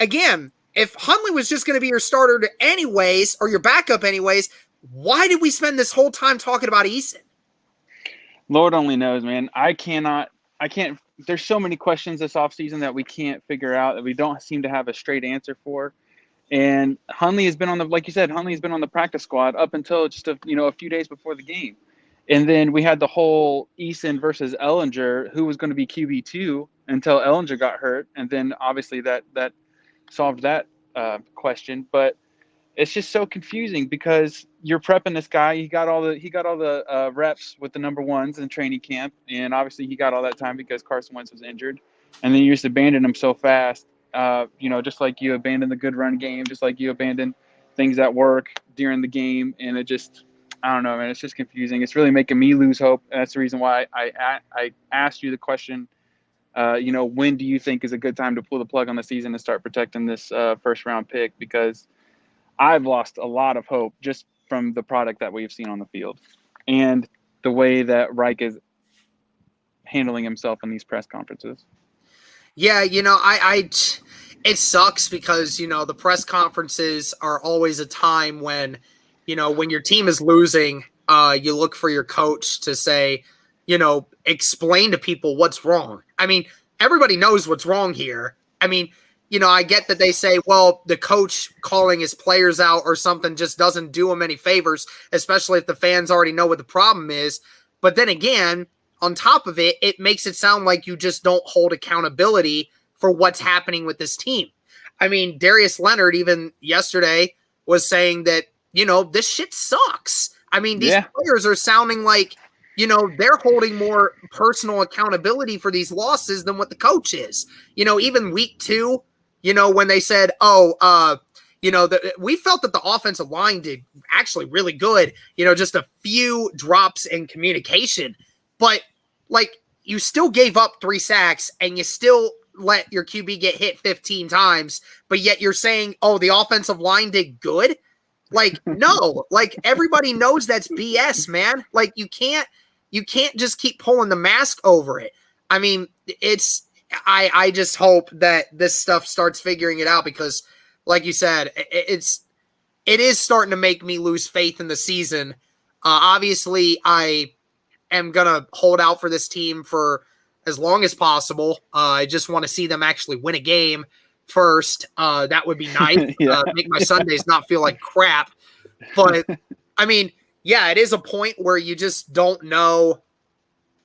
again, if Huntley was just going to be your starter anyways, or your backup anyways, why did we spend this whole time talking about Eason? Lord only knows, man. I can't. There's so many questions this offseason that we can't figure out, that we don't seem to have a straight answer for. And Huntley has been on like you said, Huntley's been on the practice squad up until just a few days before the game. And then we had the whole Eason versus Ellinger, who was going to be QB2 until Ellinger got hurt. And then obviously that solved that question. But it's just so confusing because you're prepping this guy. He got all the reps with the number ones in training camp, and obviously he got all that time because Carson Wentz was injured. And then you just abandoned him so fast just like you abandoned the good run game, just like you abandoned things that work during the game. And it just, I don't know, man, it's just confusing. It's really making me lose hope. And that's the reason why I asked you the question, when do you think is a good time to pull the plug on the season and start protecting this first round pick? Because I've lost a lot of hope just from the product that we've seen on the field and the way that Reich is handling himself in these press conferences. Yeah, it sucks because, the press conferences are always a time when, when your team is losing, you look for your coach to say, explain to people what's wrong. I mean, everybody knows what's wrong here. I mean, I get that they say, well, the coach calling his players out or something just doesn't do him any favors, especially if the fans already know what the problem is. But then again, on top of it, it makes it sound like you just don't hold accountability for what's happening with this team. I mean, Darius Leonard even yesterday was saying that, this shit sucks. I mean, these players are sounding like, they're holding more personal accountability for these losses than what the coach is. Even week 2, when they said, we felt that the offensive line did actually really good, just a few drops in communication. But, you still gave up 3 sacks and you still let your QB get hit 15 times, but yet you're saying, oh, the offensive line did good? No. Everybody knows that's BS, man. You can't just keep pulling the mask over it. I mean, I just hope that this stuff starts figuring it out because, like you said, it is starting to make me lose faith in the season. Obviously, I am going to hold out for this team for as long as possible. I just want to see them actually win a game first. That would be nice. Make my Sundays not feel like crap. But, I mean, yeah, it is a point where you just don't know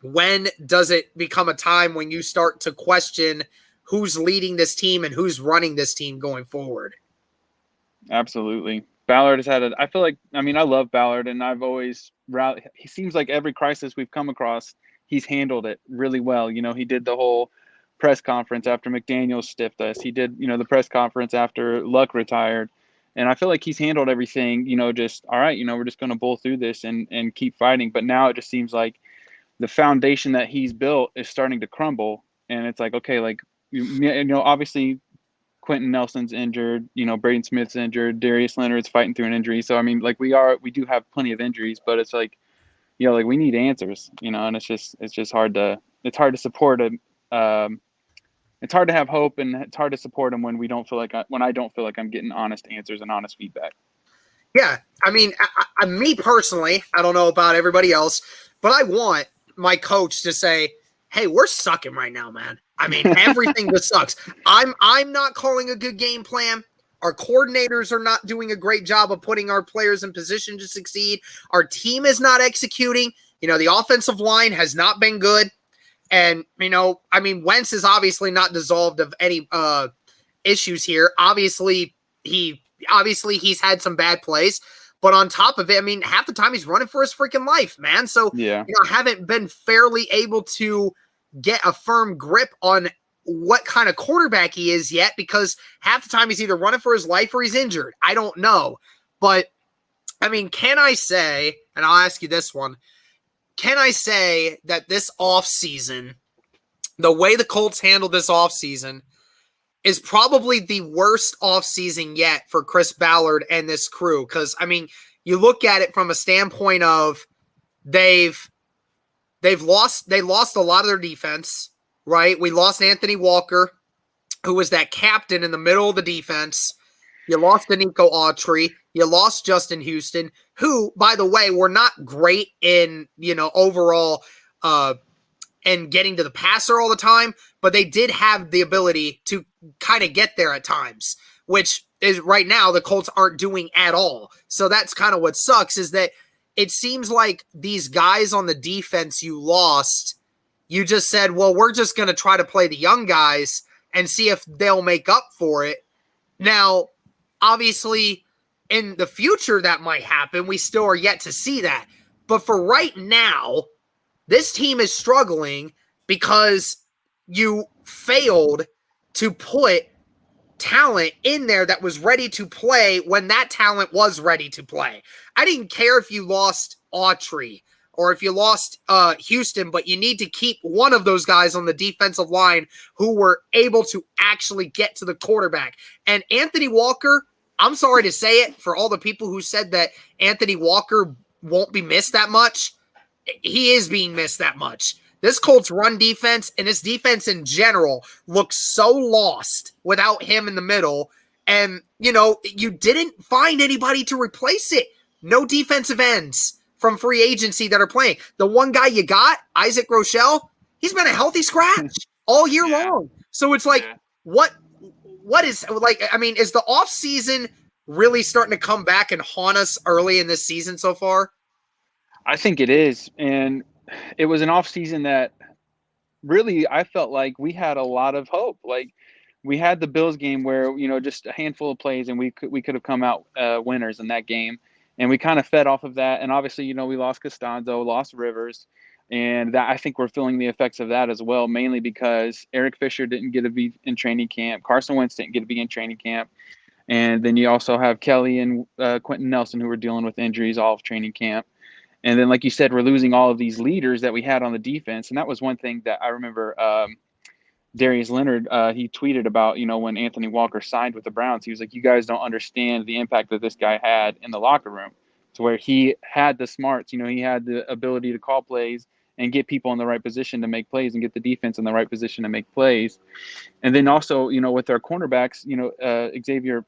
when does it become a time when you start to question who's leading this team and who's running this team going forward. Absolutely. Ballard has had I feel like, I love Ballard, and I've always he seems like every crisis we've come across, he's handled it really well. He did the whole press conference after McDaniels stiffed us. He did, the press conference after Luck retired. And I feel like he's handled everything, just, all right, we're just going to bull through this and keep fighting. But now it just seems like the foundation that he's built is starting to crumble. And it's like, okay, obviously Quentin Nelson's injured, Braden Smith's injured, Darius Leonard's fighting through an injury. So, we do have plenty of injuries, but it's like, we need answers, and it's just hard to support it. It's hard to have hope, and it's hard to support them when I don't feel like I'm getting honest answers and honest feedback. Yeah. I mean, me personally, I don't know about everybody else, but I want my coach to say, hey, we're sucking right now, man. I mean, everything just sucks. I'm not calling a good game plan. Our coordinators are not doing a great job of putting our players in position to succeed. Our team is not executing. The offensive line has not been good. And, Wentz is obviously not dissolved of any issues here. Obviously, he's had some bad plays. But on top of it, half the time he's running for his freaking life, man. So, I haven't been fairly able to get a firm grip on what kind of quarterback he is yet, because half the time he's either running for his life or he's injured. I don't know. But, can I say, and I'll ask you this one, can I say that this offseason, the way the Colts handled this offseason is probably the worst offseason yet for Chris Ballard and this crew? Because, you look at it from a standpoint of they lost a lot of their defense, right? We lost Anthony Walker, who was that captain in the middle of the defense. You lost Danico Autry. You lost Justin Houston, who, by the way, were not great in, overall and getting to the passer all the time, but they did have the ability to kind of get there at times, which is right now the Colts aren't doing at all. So that's kind of what sucks, is that it seems like these guys on the defense you lost, you just said, well, we're just going to try to play the young guys and see if they'll make up for it. Now, obviously, in the future that might happen. We still are yet to see that. But for right now, this team is struggling because you failed to put talent in there that was ready to play when that talent was ready to play. I didn't care if you lost Autry or if you lost Houston, but you need to keep one of those guys on the defensive line who were able to actually get to the quarterback. And Anthony Walker, I'm sorry to say it for all the people who said that Anthony Walker won't be missed that much. He is being missed that much. This Colts run defense and this defense in general looks so lost without him in the middle. And, you didn't find anybody to replace it. No defensive ends from free agency that are playing. The one guy you got, Isaac Rochelle, he's been a healthy scratch all year long. So it's like, what is like, I mean, is the offseason really starting to come back and haunt us early in this season so far? I think it is. And it was an offseason that really I felt like we had a lot of hope. Like we had the Bills game where, just a handful of plays and we could have come out winners in that game. And we kind of fed off of that. And obviously, we lost Costanzo, lost Rivers. And that I think we're feeling the effects of that as well, mainly because Eric Fisher didn't get to be in training camp. Carson Wentz didn't get to be in training camp. And then you also have Kelly and Quentin Nelson who were dealing with injuries all of training camp. And then, like you said, we're losing all of these leaders that we had on the defense. And that was one thing that I remember Darius Leonard, he tweeted about, when Anthony Walker signed with the Browns. He was like, you guys don't understand the impact that this guy had in the locker room, to where he had the smarts, he had the ability to call plays and get people in the right position to make plays and get the defense in the right position to make plays. And then also, with our cornerbacks, Xavier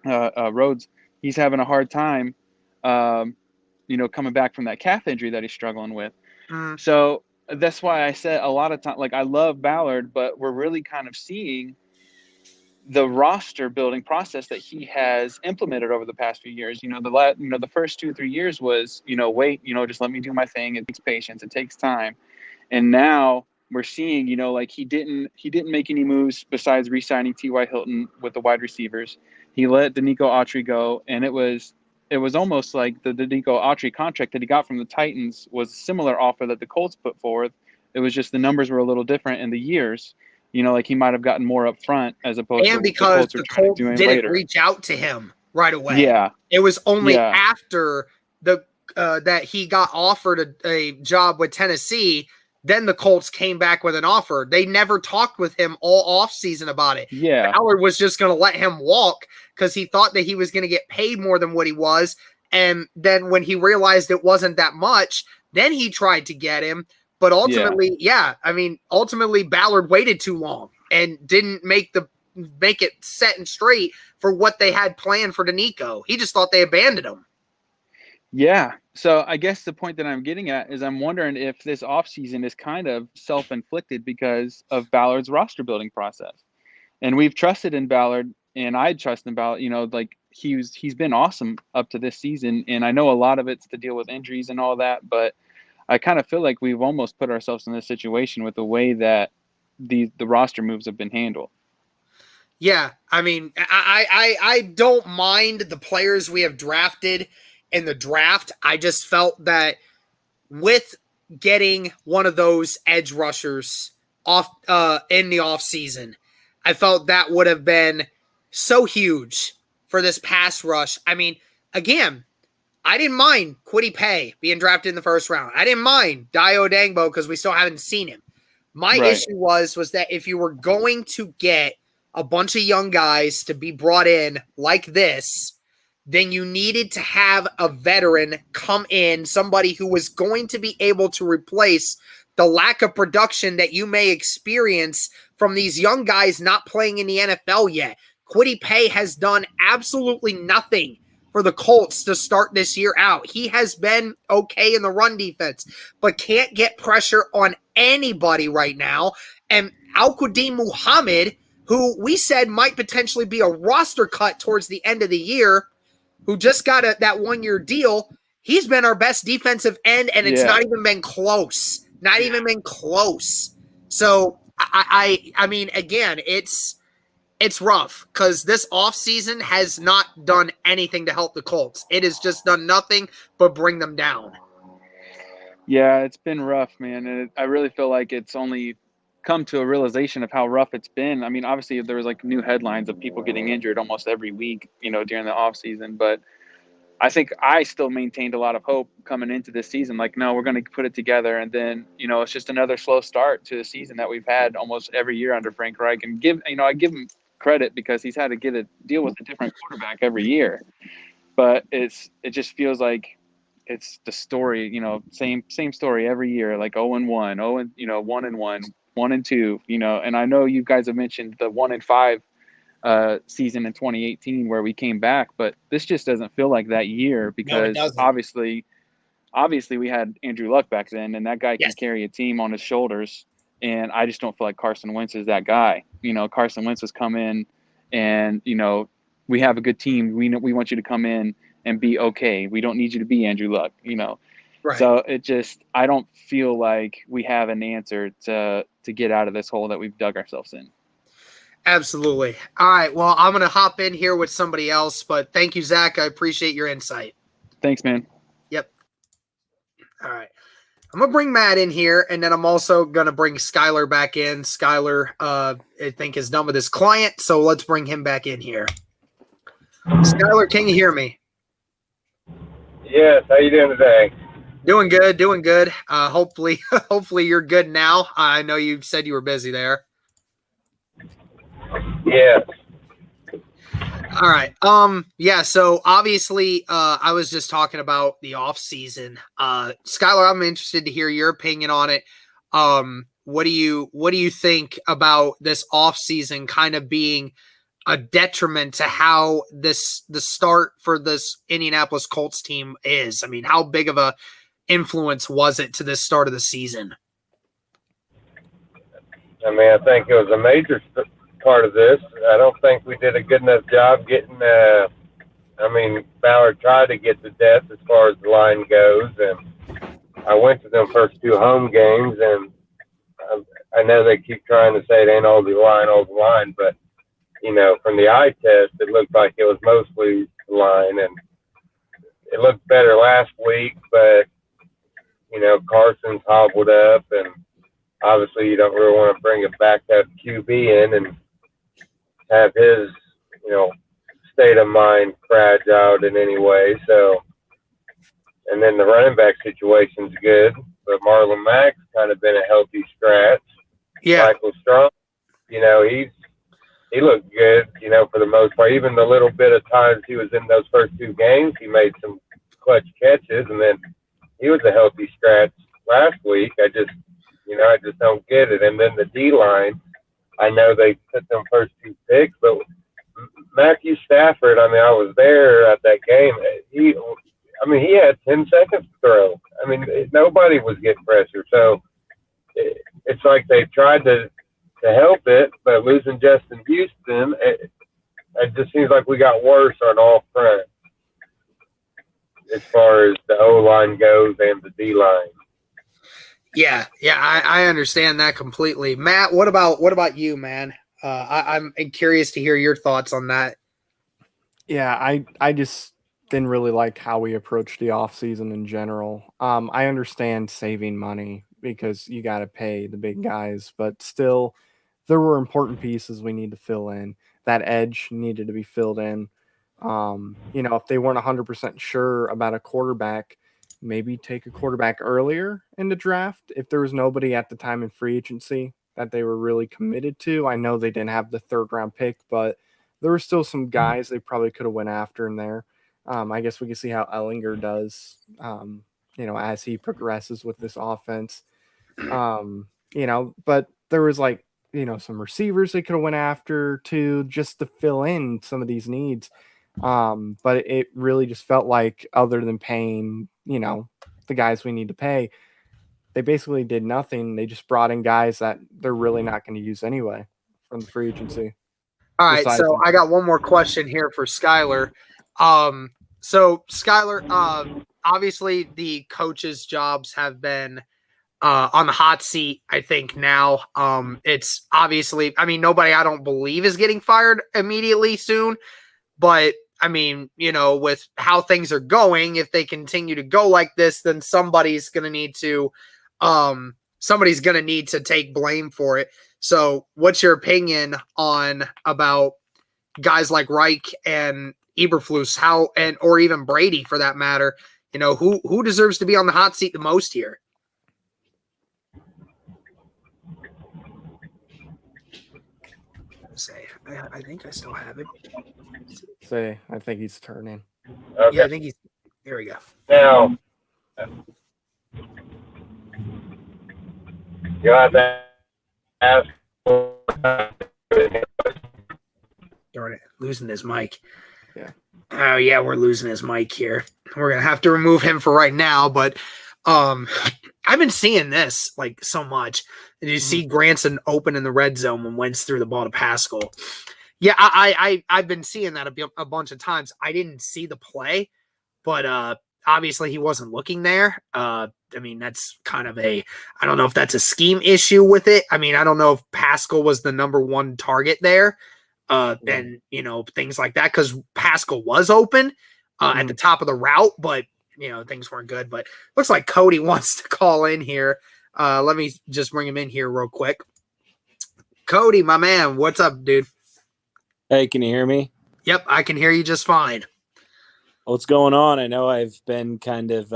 Rhodes, he's having a hard time, coming back from that calf injury that he's struggling with. So that's why I said a lot of time, like I love Ballard, but we're really kind of seeing the roster building process that he has implemented over the past few years. The first 2 or 3 years was, wait, just let me do my thing. It takes patience. It takes time. And now we're seeing, like he didn't make any moves besides re-signing T.Y. Hilton with the wide receivers. He let Danico Autry go, and it was almost like the Danico Autry contract that he got from the Titans was a similar offer that the Colts put forward. It was just the numbers were a little different in the years. Like he might have gotten more up front as opposed to because the Colts didn't later. reach out to him right away. Yeah. It was only after that he got offered a job with Tennessee, then the Colts came back with an offer. They never talked with him all offseason about it. Yeah. Ballard was just going to let him walk because he thought that he was going to get paid more than what he was. And then when he realized it wasn't that much, then he tried to get him. But ultimately, ultimately Ballard waited too long and didn't make it set and straight for what they had planned for Danico. He just thought they abandoned him. Yeah. So I guess the point that I'm getting at is I'm wondering if this offseason is kind of self-inflicted because of Ballard's roster building process. And we've trusted in Ballard, and I trust in Ballard, like he's been awesome up to this season. And I know a lot of it's to deal with injuries and all that, but I kind of feel like we've almost put ourselves in this situation with the way that the roster moves have been handled. Yeah, I mean, I don't mind the players we have drafted in the draft. I just felt that with getting one of those edge rushers off in the offseason, I felt that would have been so huge for this pass rush. I mean, again, I didn't mind Kwity Paye being drafted in the first round. I didn't mind Dio Dangbo because we still haven't seen him. My issue was that if you were going to get a bunch of young guys to be brought in like this, then you needed to have a veteran come in, somebody who was going to be able to replace the lack of production that you may experience from these young guys not playing in the NFL yet. Kwity Paye has done absolutely nothing for the Colts to start this year out. He has been okay in the run defense, but can't get pressure on anybody right now. And Al-Quadin Muhammad, who we said might potentially be a roster cut towards the end of the year, who just got that 1-year deal, he's been our best defensive end, and it's not even been close. Not even been close. So, I mean, again, it's rough because this offseason has not done anything to help the Colts. It has just done nothing but bring them down. Yeah, it's been rough, man. And I really feel like it's only come to a realization of how rough it's been. I mean, obviously there was like new headlines of people getting injured almost every week, during the off season, but I think I still maintained a lot of hope coming into this season. Like, no, we're going to put it together. And then, it's just another slow start to the season that we've had almost every year under Frank Reich. And I give him credit because he's had to deal with a different quarterback every year. But it just feels like it's the story, same story every year, like 0-1, 1-1, 1-2, and I know you guys have mentioned the 1-5 season in 2018 where we came back, but this just doesn't feel like that year because obviously we had Andrew Luck back then, and that guy can carry a team on his shoulders, and I just don't feel like Carson Wentz is that guy. Carson Wentz has come in and we have a good team, we want you to come in and be okay, we don't need you to be Andrew Luck. Right. So I don't feel like we have an answer to get out of this hole that we've dug ourselves in. Absolutely. All right. Well, I'm going to hop in here with somebody else, but thank you, Zach. I appreciate your insight. Thanks, man. Yep. All right. I'm going to bring Matt in here, and then I'm also going to bring Skyler back in. Skyler, I think, is done with his client, so let's bring him back in here. Skyler, can you hear me? Yes. How you doing today? Doing good. Doing good. Hopefully you're good now. I know you said you were busy there. Yeah. All right. Yeah, so obviously I was just talking about the off season. Skyler, I'm interested to hear your opinion on it. What do you think about this off season kind of being a detriment to how the start for this Indianapolis Colts team is? I mean, how big of a influence was it to this start of the season? I mean, I think it was a major part of this. I don't think we did a good enough job getting Ballard tried to get the depth as far as the line goes, and I went to them first two home games, and I know they keep trying to say it ain't all the line, but from the eye test, it looked like it was mostly the line, and it looked better last week, but Carson's hobbled up, and obviously you don't really want to bring a backup QB in and have his, state of mind fragile in any way. So, and then the running back situation's good, but Marlon Mack's kind of been a healthy scratch. Yeah. Michael Strong, he looked good, for the most part. Even the little bit of times he was in those first two games, he made some clutch catches, and then he was a healthy scratch last week. I just don't get it. And then the D-line, I know they put them first two picks, but Matthew Stafford, I was there at that game. He had 10 seconds to throw. Nobody was getting pressure. So it's like they tried to help it, but losing Justin Houston, it just seems like we got worse on all fronts as far as the O-line goes and the D-line. Yeah, I understand that completely. Matt, what about you, man? I'm curious to hear your thoughts on that. Yeah, I just didn't really like how we approached the offseason in general. I understand saving money because you got to pay the big guys, but still, there were important pieces we need to fill in. That edge needed to be filled in. If they weren't 100% sure about a quarterback, maybe take a quarterback earlier in the draft if there was nobody at the time in free agency that they were really committed to. I know they didn't have the third round pick, but there were still some guys they probably could have went after in there. I guess we can see how Ellinger does, as he progresses with this offense. But there was some receivers they could have went after too, just to fill in some of these needs. But it really just felt like, other than paying, the guys we need to pay, they basically did nothing. They just brought in guys that they're really not going to use anyway from the free agency. All right, so I got one more question here for Skyler. So Skyler, obviously the coaches' jobs have been on the hot seat, I think now. It's obviously, nobody I don't believe is getting fired immediately soon, but with how things are going, if they continue to go like this, then somebody's going to need to somebody's going to need to take blame for it. So what's your opinion about guys like Reich and Eberflus, or even Brady for that matter? Who deserves to be on the hot seat the most here? I think I still have it. I think he's turning. Okay. Yeah, I think he's. Here we go. Now, you have to ask. Darn it, losing his mic. Yeah. Oh yeah, we're losing his mic here. We're gonna have to remove him for right now. But I've been seeing this like so much. Did you see Granson open in the red zone when Wentz threw the ball to Pascal? Yeah, I've been seeing that a bunch of times. I didn't see the play, but obviously he wasn't looking there. I mean, that's kind of I don't know if that's a scheme issue with it. I mean, I don't know if Pascal was the number one target there. And things like that, because Pascal was open at the top of the route, but things weren't good. But looks like Cody wants to call in here. Let me just bring him in here real quick. Cody, my man, what's up, dude? Hey, can you hear me? Yep, I can hear you just fine. What's going on? I know I've been kind of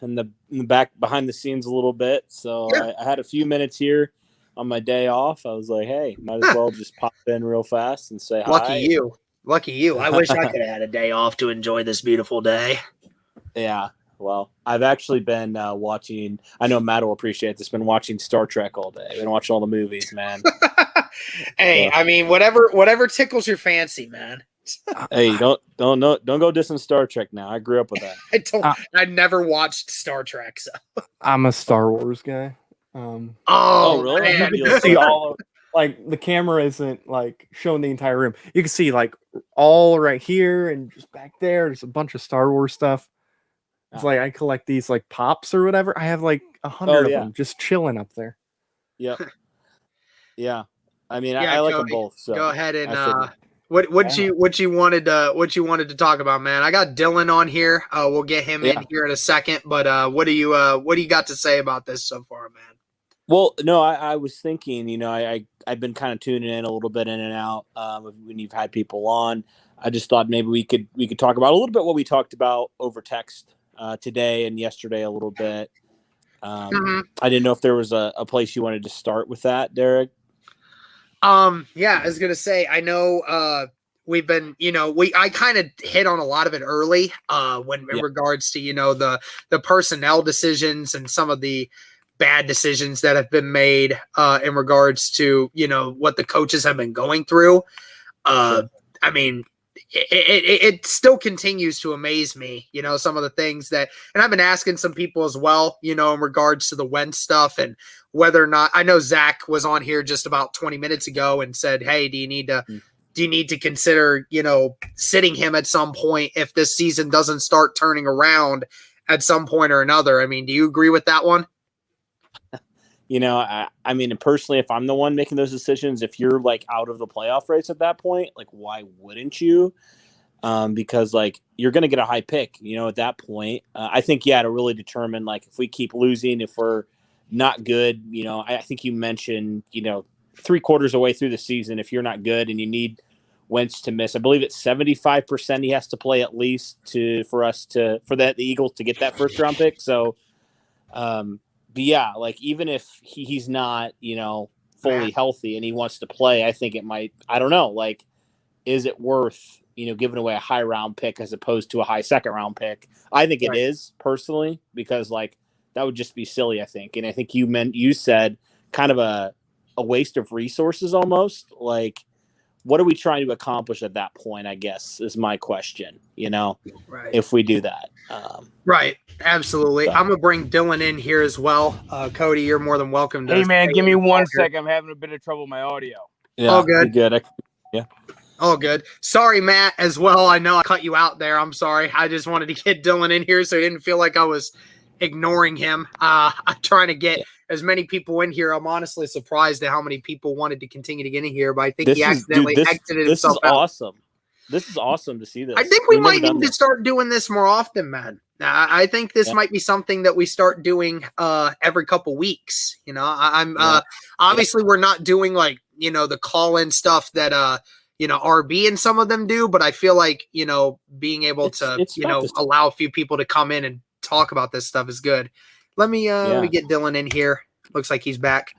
in the back behind the scenes a little bit, so Yeah. I had a few minutes here on my day off. I was like, hey, might as well just pop in real fast and say hi. Lucky you. I wish I could have had a day off to enjoy this beautiful day. Yeah, well, I've actually been watching. I know Matt will appreciate this. Been watching Star Trek all day. Been watching all the movies, man. Hey, Yeah. I mean, whatever tickles your fancy, man. Hey, don't go dissing Star Trek now. I grew up with that. I never watched Star Trek, so. I'm a Star Wars guy. Oh, really? man. You can see all like the camera isn't like showing the entire room. You can see like all right here and just back there. There's a bunch of Star Wars stuff. It's like I collect these like pops or whatever. I have like 100 of them just chilling up there. Yep. Yeah. I mean, Yeah, I like go- them both. So Go ahead and I figured. what you wanted to talk about, man. I got Dylan on here. We'll get him in here in a second. But what do you got to say about this so far, man? Well, no, I was thinking, I've been kind of tuning in a little bit in and out when you've had people on. I just thought maybe we could talk about a little bit what we talked about over text today and yesterday a little bit. I didn't know if there was a place you wanted to start with that, Derek. Yeah, I was gonna say, I know we've been, I kind of hit on a lot of it early in regards to, the personnel decisions and some of the bad decisions that have been made in regards to, what the coaches have been going through. I mean, it still continues to amaze me, some of the things that, and I've been asking some people as well, in regards to the Wentz stuff and whether or not, I know Zach was on here just about 20 minutes ago and said, hey, do you need to consider, sitting him at some point if this season doesn't start turning around at some point or another? I mean, do you agree with that one? I mean, personally, if I'm the one making those decisions, if you're like out of the playoff race at that point, like, why wouldn't you? Because like you're going to get a high pick, at that point. I think, to really determine like if we keep losing, if we're not good, I think you mentioned, 3/4 away through the season, if you're not good and you need Wentz to miss, I believe it's 75% he has to play at least for the Eagles to get that first round pick. So, but yeah, like even if he's not, fully healthy and he wants to play, I think it might, I don't know, like, is it worth, giving away a high round pick as opposed to a high second round pick? I think it is personally, because like that would just be silly, I think. And I think you said kind of a waste of resources almost. Like, what are we trying to accomplish at that point, I guess, is my question, if we do that. Right. Absolutely. So I'm going to bring Dylan in here as well. Cody, you're more than welcome to. Hey, man, give me 1 second. I'm having a bit of trouble with my audio. Yeah, all good. Good. Yeah. All good. Sorry, Matt, as well. I know I cut you out there. I'm sorry. I just wanted to get Dylan in here so he didn't feel like I was ignoring him. I'm trying to get as many people in here. I'm honestly surprised at how many people wanted to continue to get in here, but I think he accidentally exited himself out. This is awesome. This is awesome to see this. I think we might need to start doing this more often, man. I think this might be something that we start doing every couple weeks. I'm obviously we're not doing like, the call-in stuff that RB and some of them do, but I feel like, being able to, allow a few people to come in and talk about this stuff is good. Let me get Dylan in here. Looks like he's back.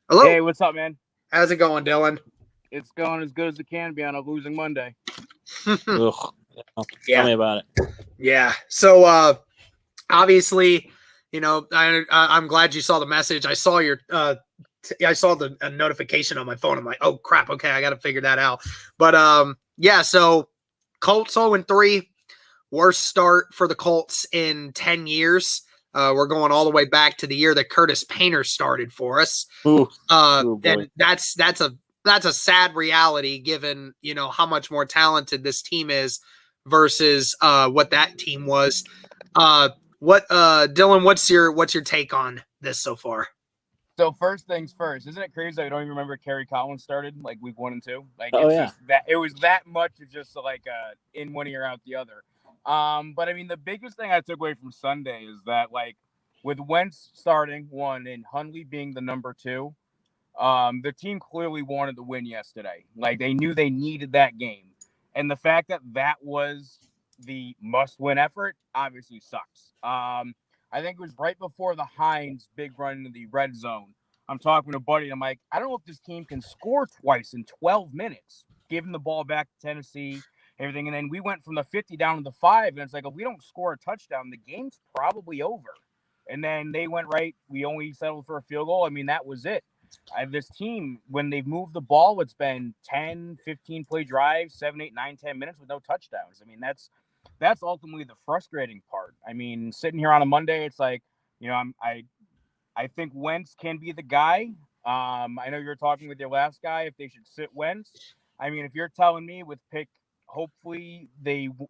Hello. Hey, what's up, man? How's it going, Dylan? It's going as good as it can be on a losing Monday. Ugh. Tell me about it. Yeah. So obviously, I'm glad you saw the message. I saw your I saw the notification on my phone. I'm like, oh crap, okay, I got to figure that out. But so Colts 0-3, worst start for the Colts in 10 years. We're going all the way back to the year that Curtis Painter started for us. And that's a sad reality given, how much more talented this team is versus what that team was. Dylan, what's your take on this so far? So first things first, isn't it crazy that I don't even remember Kerry Collins started like week 1 and 2? Like just that it was that much of just like in one ear out the other. But I mean the biggest thing I took away from Sunday is that like with Wentz starting 1 and Hundley being the number 2, the team clearly wanted to win yesterday. Like they knew they needed that game. And the fact that was the must-win effort obviously sucks. I think it was right before the Hines big run into the red zone. I'm talking to a buddy, and I'm like, I don't know if this team can score twice in 12 minutes. Giving the ball back to Tennessee, everything. And then we went from the 50 down to the 5, and it's like, if we don't score a touchdown, the game's probably over. And then they went right. We only settled for a field goal. I mean, that was it. This team, when they've moved the ball, it's been 10, 15 play drives, 7, 8, 9, 10 minutes with no touchdowns. I mean, that's ultimately the frustrating part. I mean, sitting here on a Monday, it's like, I think Wentz can be the guy. I know you're talking with your last guy if they should sit Wentz. I mean, if you're telling me with pick, hopefully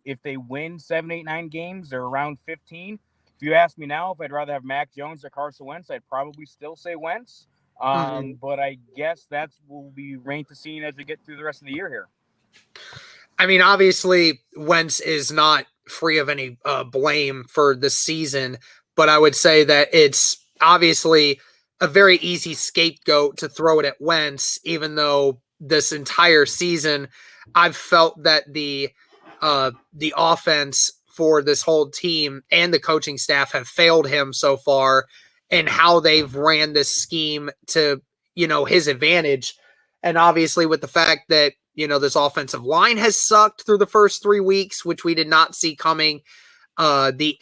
if they win 7, 8, 9 games, they're around 15. If you ask me now if I'd rather have Mac Jones or Carson Wentz, I'd probably still say Wentz. But I guess will be remain to see as we get through the rest of the year here. I mean, obviously, Wentz is not free of any blame for the season, but I would say that it's obviously a very easy scapegoat to throw it at Wentz, even though this entire season I've felt that the offense for this whole team and the coaching staff have failed him so far and how they've ran this scheme to, his advantage. And obviously with the fact that, this offensive line has sucked through the first 3 weeks, which we did not see coming. The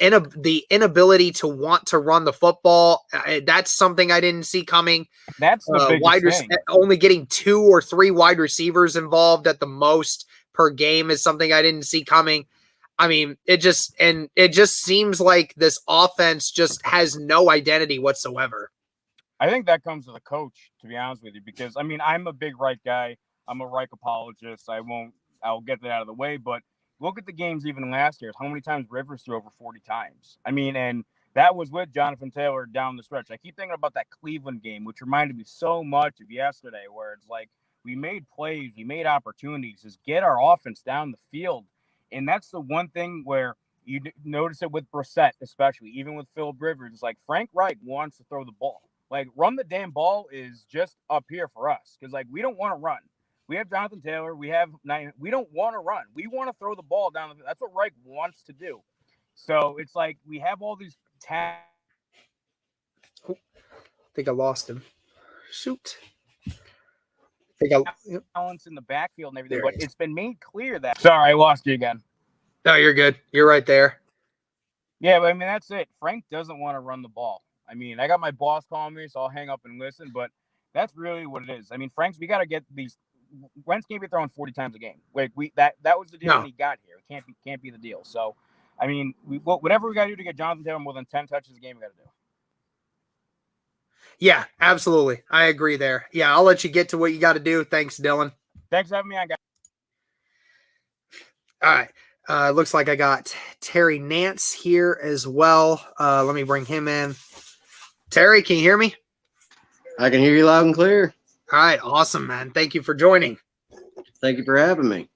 inability to want to run the football, that's something I didn't see coming. That's the biggest thing. Only getting 2 or 3 wide receivers involved at the most per game is something I didn't see coming. I mean, it just seems like this offense just has no identity whatsoever. I think that comes to the coach, to be honest with you, because I mean, I'm a big right guy. I'm a Reich apologist. I'll get that out of the way, but look at the games even last year. How many times Rivers threw over 40 times? I mean, and that was with Jonathan Taylor down the stretch. I keep thinking about that Cleveland game, which reminded me so much of yesterday, where it's like we made plays, we made opportunities, just get our offense down the field. And that's the one thing where you notice it with Brissett, especially, even with Philip Rivers. It's like Frank Reich wants to throw the ball. Like, run the damn ball is just up here for us because, like, we don't want to run. We have Jonathan Taylor. We have 9. We don't want to run. We want to throw the ball down. That's what Reich wants to do. So it's like we have all these I think I lost him. Shoot. Talents in the backfield and everything, but it's been made clear that. Sorry, I lost you again. No, you're good. You're right there. Yeah, but I mean, that's it. Frank doesn't want to run the ball. I mean, I got my boss calling me, so I'll hang up and listen, but that's really what it is. I mean, we got to get these. Wentz can't be throwing 40 times a game. Like that was the deal when he got here. It can't be the deal. So, I mean, whatever we got to do to get Jonathan Taylor more than 10 touches a game, we got to do. Yeah, absolutely. I agree there. Yeah, I'll let you get to what you got to do. Thanks, Dylan. Thanks for having me on, guys. All right. Looks like I got Terry Nance here as well. Let me bring him in. Terry, can you hear me? I can hear you loud and clear. All right. Awesome, man. Thank you for joining. Thank you for having me.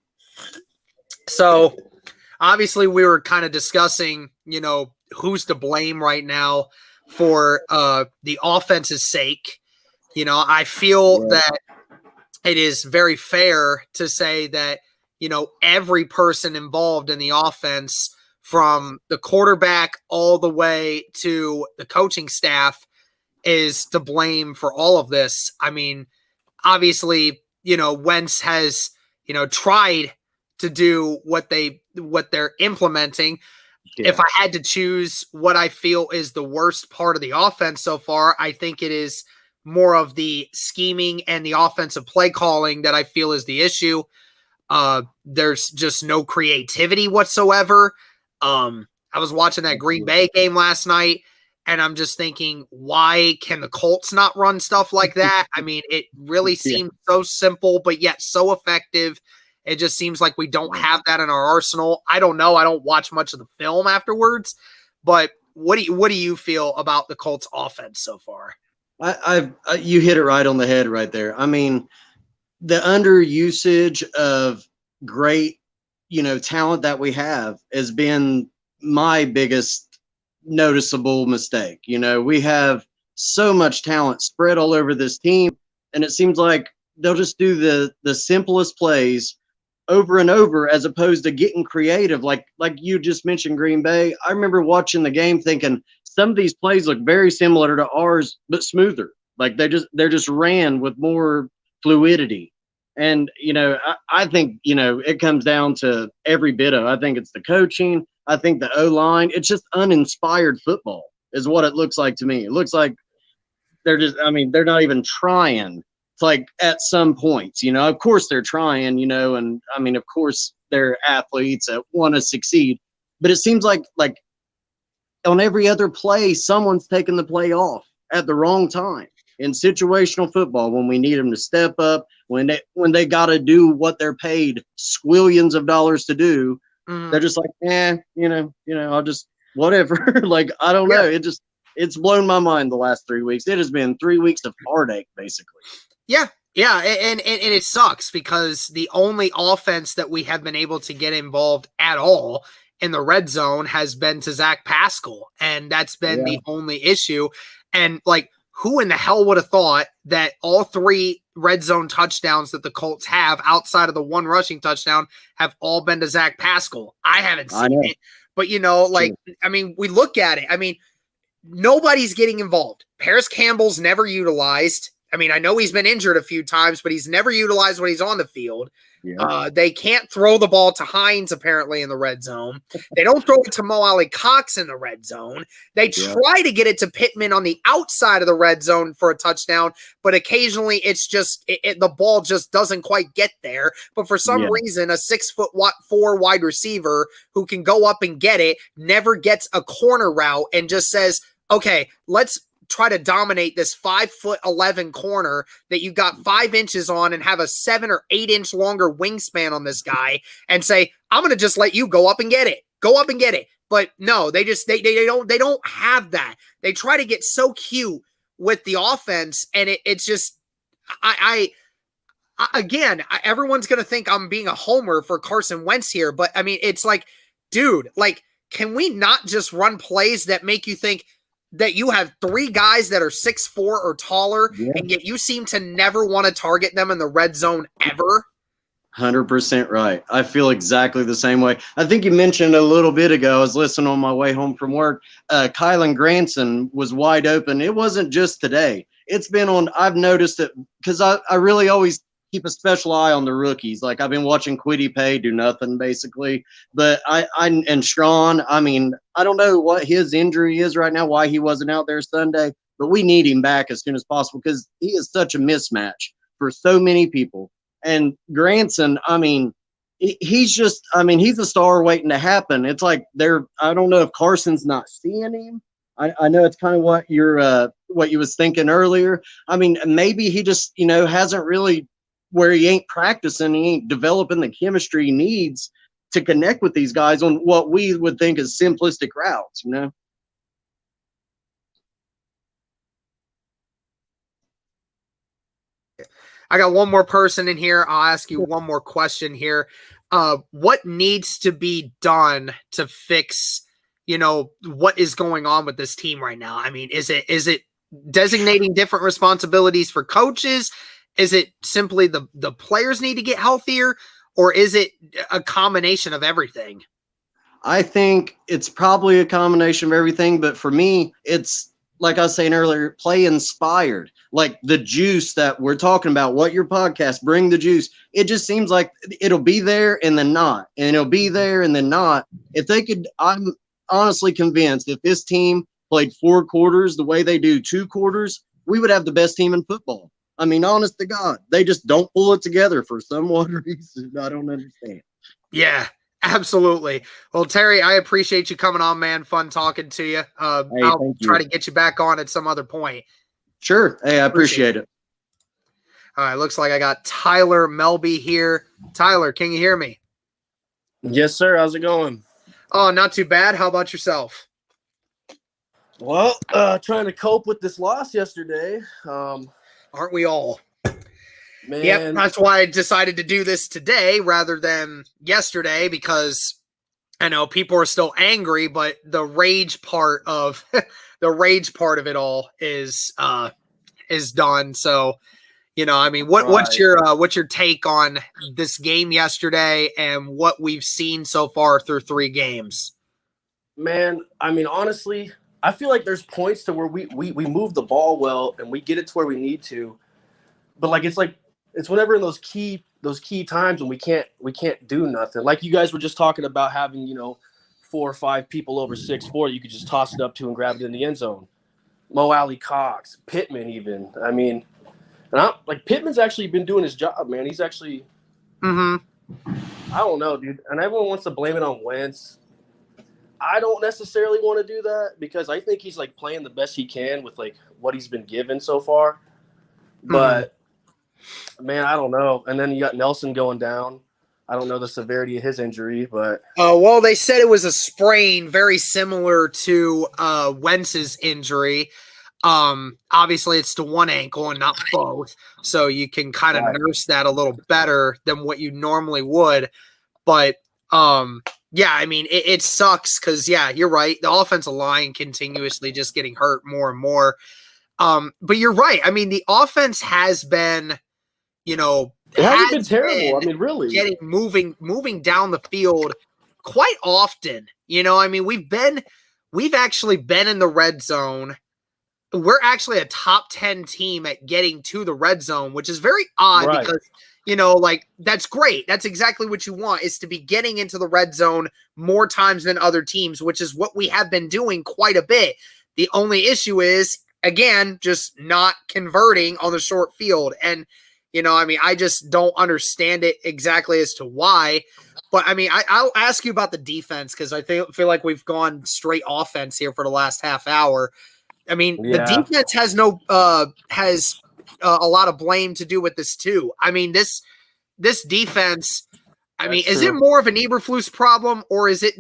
So, obviously we were kind of discussing, who's to blame right now for the offense's sake. I feel that it is very fair to say that, every person involved in the offense, from the quarterback all the way to the coaching staff, is to blame for all of this. I mean, obviously, Wentz has, tried to do what they're implementing. Yeah. If I had to choose what I feel is the worst part of the offense so far, I think it is more of the scheming and the offensive play calling that I feel is the issue. There's just no creativity whatsoever. I was watching that Green Bay game last night, and I'm just thinking, why can the Colts not run stuff like that? I mean, it really seems so simple, but yet so effective. It just seems like we don't have that in our arsenal. I don't know. I don't watch much of the film afterwards, but what do you feel about the Colts offense so far? You hit it right on the head right there. I mean, the underusage of great, talent that we have has been my biggest noticeable mistake. We have so much talent spread all over this team, and it seems like they'll just do the simplest plays over and over, as opposed to getting creative. Like you just mentioned Green Bay. I remember watching the game thinking some of these plays look very similar to ours, but smoother. Like they're just ran with more fluidity. And, I think, it comes down to every bit of, I think it's the coaching. I think the O-line, it's just uninspired football is what it looks like to me. It looks like they're not even trying. It's like at some points, of course they're trying, and I mean, of course they're athletes that want to succeed, but it seems like on every other play, someone's taking the play off at the wrong time in situational football when we need them to step up, when they got to do what they're paid squillions of dollars to do. They're just like, I'll just whatever. Like, I don't know. It's blown my mind the last 3 weeks. It has been 3 weeks of heartache, basically. Yeah, and it sucks because the only offense that we have been able to get involved at all in the red zone has been to Zach Pascal, and that's been the only issue. And who in the hell would have thought that all 3 red zone touchdowns that the Colts have, outside of the 1 rushing touchdown, have all been to Zach Pascal? I haven't seen it, but I mean, we look at it. I mean, nobody's getting involved. Paris Campbell's never utilized. I mean, I know he's been injured a few times, but he's never utilized when he's on the field. Yeah. They can't throw the ball to Hines, apparently, in the red zone. They don't throw it to Mo Alley Cox in the red zone. They try to get it to Pittman on the outside of the red zone for a touchdown, but occasionally it's just the ball just doesn't quite get there. But for some reason, a 6'4" wide receiver who can go up and get it never gets a corner route and just says, okay, let's try to dominate this 5'11" corner that you got 5 inches on and have a 7 or 8 inch longer wingspan on this guy and say, I'm going to just let you go up and get it. Go up and get it. But no, they don't have that. They try to get so cute with the offense, and it's just, again, everyone's going to think I'm being a homer for Carson Wentz here, but I mean, it's like, dude, can we not just run plays that make you think that you have 3 guys that are 6'4" or taller, and yet you seem to never want to target them in the red zone ever? 100% right. I feel exactly the same way. I think you mentioned a little bit ago, I was listening on my way home from work, Kylan Granson was wide open. It wasn't just today. It's been on, I've noticed it because I really always keep a special eye on the rookies. Like I've been watching Kwity Paye do nothing basically, but and Strawn, I mean, I don't know what his injury is right now, why he wasn't out there Sunday, but we need him back as soon as possible because he is such a mismatch for so many people. And Granson, I mean, he's just, I mean, he's a star waiting to happen. It's like I don't know if Carson's not seeing him. I know it's kind of what you was thinking earlier. I mean, maybe he just, hasn't really, where he ain't practicing, he ain't developing the chemistry he needs to connect with these guys on what we would think is simplistic routes, I got one more person in here. I'll ask you one more question here. what needs to be done to fix, what is going on with this team right now? I mean, is it designating different responsibilities for coaches? Is it simply the players need to get healthier, or is it a combination of everything? I think it's probably a combination of everything, but for me, it's like I was saying earlier, play inspired. Like the juice that we're talking about, what your podcast, bring the juice. It just seems like it'll be there and then not, and it'll be there and then not. If they could, I'm honestly convinced if this team played 4 quarters the way they do 2 quarters, we would have the best team in football. I mean, honest to God, they just don't pull it together for some odd reason I don't understand. Yeah, absolutely. Well, Terry, I appreciate you coming on, man. Fun talking to you. I'll try to get you back on at some other point. Sure. Hey, I appreciate it. All right, looks like I got Tyler Melby here. Tyler, can you hear me? Yes, sir. How's it going? Oh, not too bad. How about yourself? Well, trying to cope with this loss yesterday. Aren't we all? Man. Yep, that's why I decided to do this today rather than yesterday, because I know people are still angry, but the rage part of it all is done. So, I mean, what's your take on this game yesterday and what we've seen so far through 3 games? Man, I mean, honestly, I feel like there's points to where we move the ball well and we get it to where we need to, but it's whenever in those key times when we can't do nothing. Like you guys were just talking about having 4 or 5 people over 6'4" you could just toss it up to and grab it in the end zone. Mo Alley Cox, Pittman, even. I mean, Pittman's actually been doing his job, man. He's actually. I don't know, dude. And everyone wants to blame it on Wentz. I don't necessarily want to do that because I think he's playing the best he can with what he's been given so far. But man, I don't know. And then you got Nelson going down. I don't know the severity of his injury, but well, they said it was a sprain, very similar to Wentz's injury. Obviously, it's to one ankle and not both, so you can kind of nurse that a little better than what you normally would. But yeah, I mean, it sucks because, yeah, you're right. The offensive line continuously just getting hurt more and more. But you're right. I mean, the offense has been, it hasn't been terrible. I mean, really moving down the field quite often. I mean, we've actually been in the red zone. We're actually a top 10 team at getting to the red zone, which is very odd because, that's great. That's exactly what you want, is to be getting into the red zone more times than other teams, which is what we have been doing quite a bit. The only issue is, again, just not converting on the short field. And, I mean, I just don't understand it exactly as to why. But, I mean, I'll ask you about the defense because I feel like we've gone straight offense here for the last half hour. I mean, the defense has has a lot of blame to do with this too. I mean, this defense. I mean, is it more of an Eberflus problem, or is it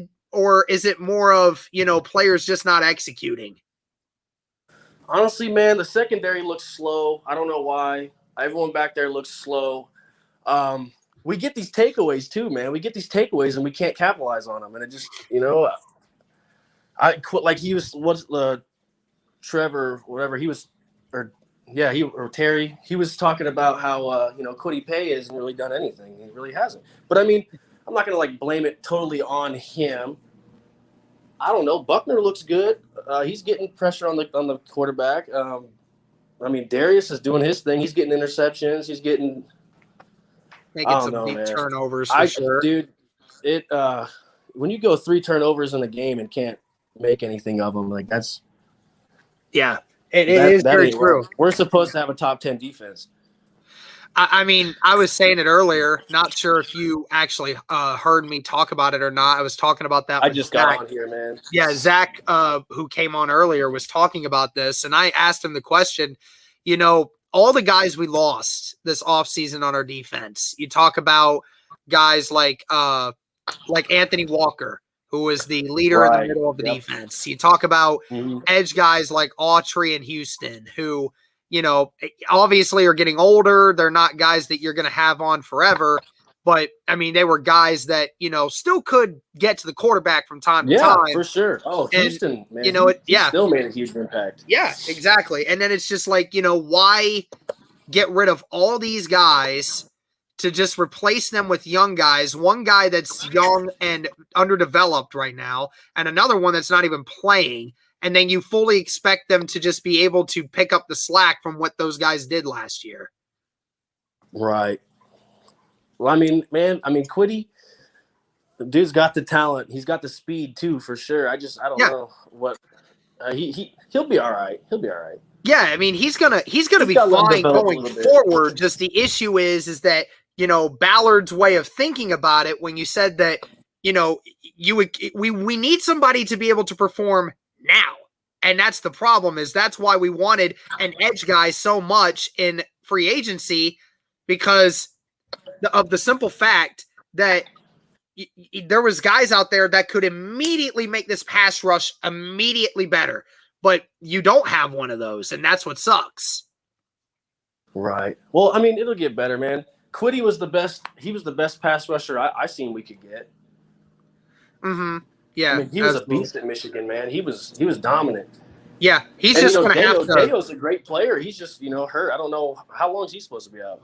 more of players just not executing? Honestly, man, the secondary looks slow. I don't know why. Everyone back there looks slow. We get these takeaways too, man. We get these takeaways and we can't capitalize on them, and it just I quit like he was what's the. Trevor, whatever he was, or Terry, he was talking about how Kwity Paye hasn't really done anything. He really hasn't. But I mean, I'm not gonna blame it totally on him. I don't know. Buckner looks good. He's getting pressure on the quarterback. I mean, Darius is doing his thing. He's getting interceptions. He's making some big turnovers for sure, dude. When you go 3 turnovers in a game and can't make anything of them, that's. Yeah, it is very true. Right. We're supposed to have a top 10 defense. I mean, I was saying it earlier. Not sure if you actually heard me talk about it or not. I was talking about that. I just got on here, man. Yeah, Zach, who came on earlier, was talking about this, and I asked him the question, all the guys we lost this offseason on our defense. You talk about guys like Anthony Walker, who is the leader in the middle of the defense. You talk about edge guys like Autry and Houston, who, obviously are getting older. They're not guys that you're going to have on forever. But I mean, they were guys that, still could get to the quarterback from time to Yeah, time. for sure. Oh, And, Houston, man. he Still made a huge impact. Yeah, exactly. And then it's just like, why get rid of all these guys to just replace them with young guys? One guy that's young and underdeveloped right now, and another one that's not even playing. And then you fully expect them to just be able to pick up the slack from what those guys did last year. Right. Well, I mean, Quiddy, the dude's got the talent. He's got the speed too, for sure. I don't know what he'll be all right. He'll be all right. Yeah, I mean, he's gonna be fine going forward. Just the issue is that, Ballard's way of thinking about it, when you said that, we need somebody to be able to perform now. And that's the problem, is that's why we wanted an edge guy so much in free agency, because of the simple fact that there was guys out there that could immediately make this pass rush immediately better, but you don't have one of those, and that's what sucks. Right. Well, I mean, it'll get better, man. Quiddy was the best. He was the best pass rusher I seen we could get. Mm-hmm. Yeah. I mean, he was a beast at Michigan, man. He was dominant. Yeah, he's just going to have to. Dayo's a great player. He's just, hurt. I don't know how long is he supposed to be out.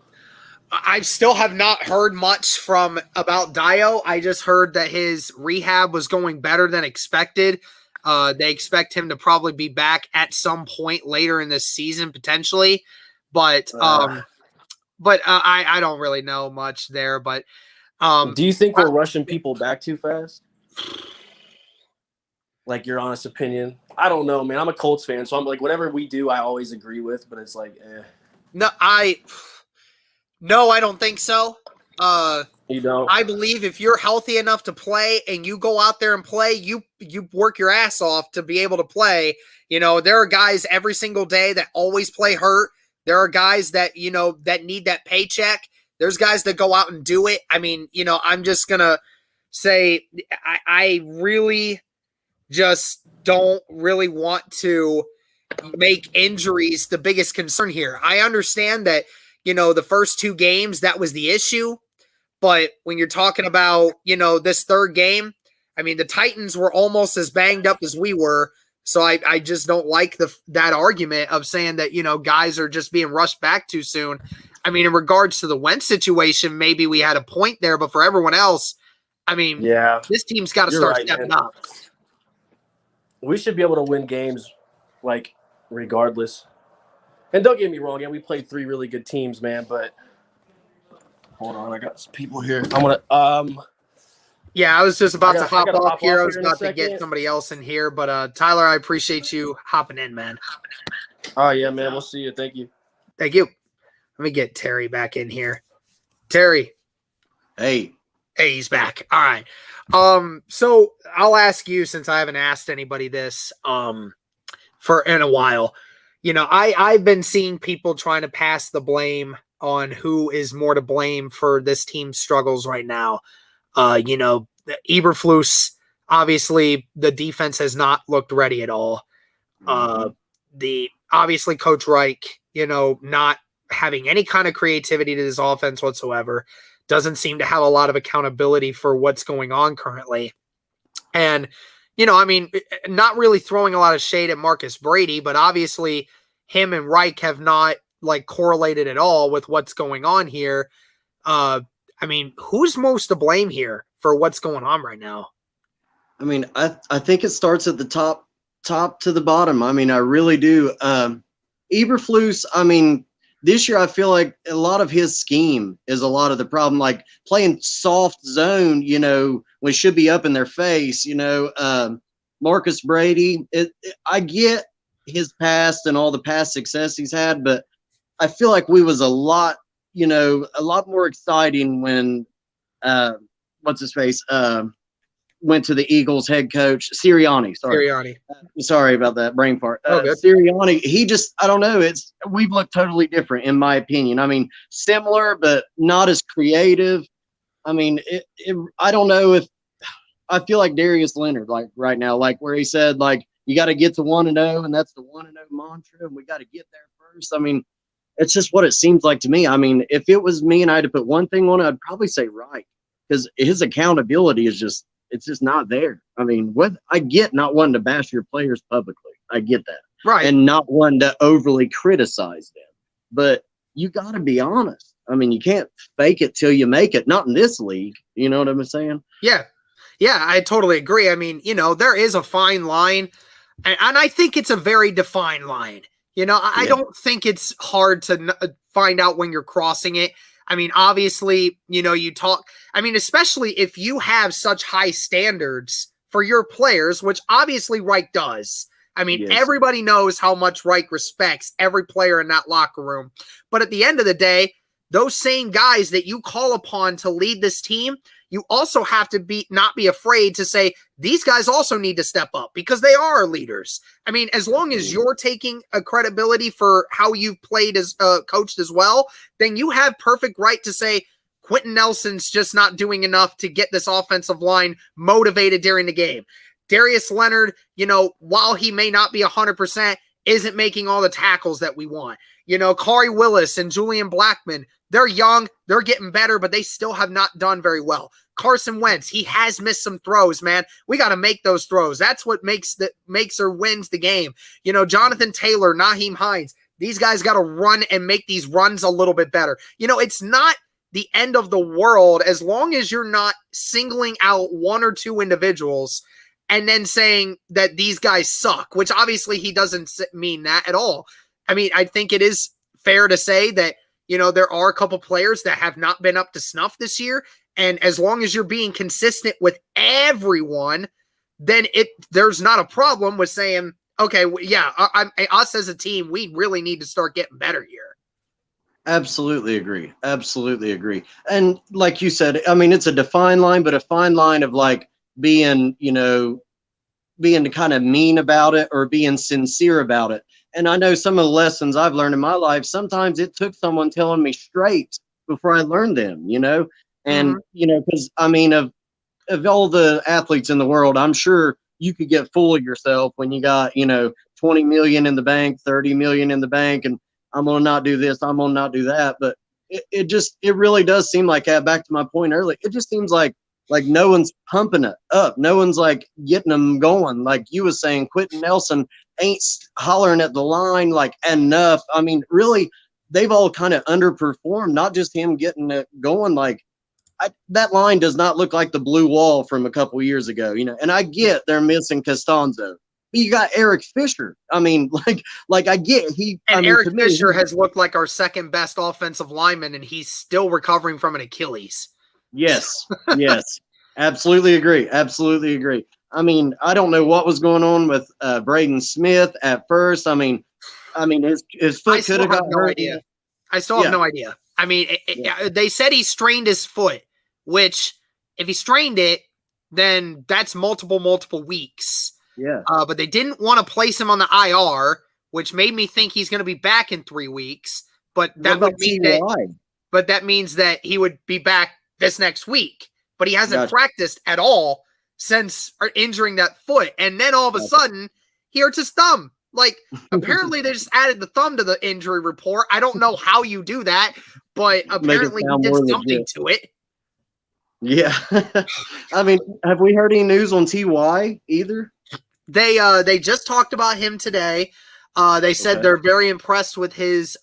I still have not heard much about Dayo. I just heard that his rehab was going better than expected. They expect him to probably be back at some point later in this season, potentially. But I don't really know much there. But do you think we're rushing people back too fast? Like, your honest opinion? I don't know, man. I'm a Colts fan, so I'm like, whatever we do, I always agree with. But it's like, No, I don't think so. You don't? I believe if you're healthy enough to play and you go out there and play, you work your ass off to be able to play. There are guys every single day that always play hurt. There are guys that, that need that paycheck. There's guys that go out and do it. I mean, I'm just going to say I really just don't really want to make injuries the biggest concern here. I understand that, the first two games, that was the issue. But when you're talking about, this third game, I mean, the Titans were almost as banged up as we were. So I just don't like that argument of saying that, guys are just being rushed back too soon. I mean, in regards to the Wentz situation, maybe we had a point there, but for everyone else, I mean, this team's got to start stepping up. We should be able to win games, like, regardless. And don't get me wrong, we played 3 really good teams, man, but hold on, I got some people here. I'm gonna yeah, I was just about to hop off here. I was about to get somebody else in here, but Tyler, I appreciate you hopping in, man. Oh yeah, man. We'll see you. Thank you. Thank you. Let me get Terry back in here. Terry. Hey, he's back. All right. So I'll ask you, since I haven't asked anybody this for in a while. I've been seeing people trying to pass the blame on who is more to blame for this team's struggles right now. Eberflus, obviously the defense has not looked ready at all. Obviously Coach Reich, not having any kind of creativity to this offense whatsoever, doesn't seem to have a lot of accountability for what's going on currently. And, not really throwing a lot of shade at Marcus Brady, but obviously him and Reich have not correlated at all with what's going on here. Who's most to blame here for what's going on right now? I mean, I think it starts at the top to the bottom. I mean, I really do. Eberflus, this year I feel like a lot of his scheme is a lot of the problem, like playing soft zone, when it should be up in their face, Marcus Brady, I get his past and all the past success he's had, but I feel like we was a lot more exciting when what's his face went to the Eagles head coach Sirianni. Sorry about that brain part. Sirianni, he just, I don't know. We've looked totally different in my opinion. Similar but not as creative. I don't know if I feel like Darius Leonard right now, where he said you got to get to 1-0, and that's the 1-0 mantra, and we got to get there first. It's just what it seems like to me. I mean, if it was me and I had to put one thing on it, I'd probably say Wright, because his accountability is just, it's just not there. I mean, what I get not wanting to bash your players publicly. I get that. Right. And not wanting to overly criticize them. But you got to be honest. I mean, you can't fake it till you make it. Not in this league. You know what I'm saying? Yeah. Yeah, I totally agree. I mean, there is a fine line, and I think it's a very defined line. I don't think it's hard to find out when you're crossing it. I mean, obviously, you talk. I mean, especially if you have such high standards for your players, which obviously Reich does. I mean, everybody knows how much Reich respects every player in that locker room. But at the end of the day, those same guys that you call upon to lead this team, you also have to not be afraid to say, these guys also need to step up because they are leaders. I mean, as long as you're taking a credibility for how you've played as coached as well, then you have perfect right to say, Quentin Nelson's just not doing enough to get this offensive line motivated during the game. Darius Leonard, while he may not be 100%, isn't making all the tackles that we want. Kari Willis and Julian Blackman, they're young, they're getting better, but they still have not done very well. Carson Wentz, he has missed some throws, man. We got to make those throws. That's what makes or wins the game. Jonathan Taylor, Naheem Hines, these guys got to run and make these runs a little bit better. It's not the end of the world as long as you're not singling out one or two individuals and then saying that these guys suck, which obviously he doesn't mean that at all. I mean, I think it is fair to say that, there are a couple players that have not been up to snuff this year. And as long as you're being consistent with everyone, then there's not a problem with saying, okay, us as a team, we really need to start getting better here. Absolutely agree. Absolutely agree. And like you said, I mean, it's a defined line, but a fine line of like being kind of mean about it or being sincere about it. And I know some of the lessons I've learned in my life, sometimes it took someone telling me straight before I learned them, and, because I mean, of all the athletes in the world, I'm sure you could get full of yourself when you got, 20 million in the bank, 30 million in the bank, and I'm going to not do this, I'm going to not do that. But it really does seem like, back to my point earlier, it just seems like no one's pumping it up. No one's like getting them going. Like you was saying, Quentin Nelson ain't hollering at the line like enough. I mean, really, they've all kind of underperformed, not just him getting it going. Like that line does not look like the blue wall from a couple years ago, and I get they're missing Costanzo. But you got Eric Fisher. I mean, like I get Eric Fisher has looked like our second best offensive lineman, and he's still recovering from an Achilles. Yes. Absolutely agree. Absolutely agree. I mean, I don't know what was going on with Braden Smith at first. I mean, his foot could have got hurt. Idea. I still have no idea. I mean, they said he strained his foot, which if he strained it, then that's multiple weeks. Yeah. But they didn't want to place him on the IR, which made me think he's going to be back in 3 weeks. But that would mean that means that he would be back this next week. But he hasn't practiced at all since injuring that foot. And then all of a sudden, he hurts his thumb. Like, apparently they just added the thumb to the injury report. I don't know how you do that, but apparently he did something to it. Yeah. I mean, have we heard any news on TY either? They just talked about him today. They said they're very impressed with his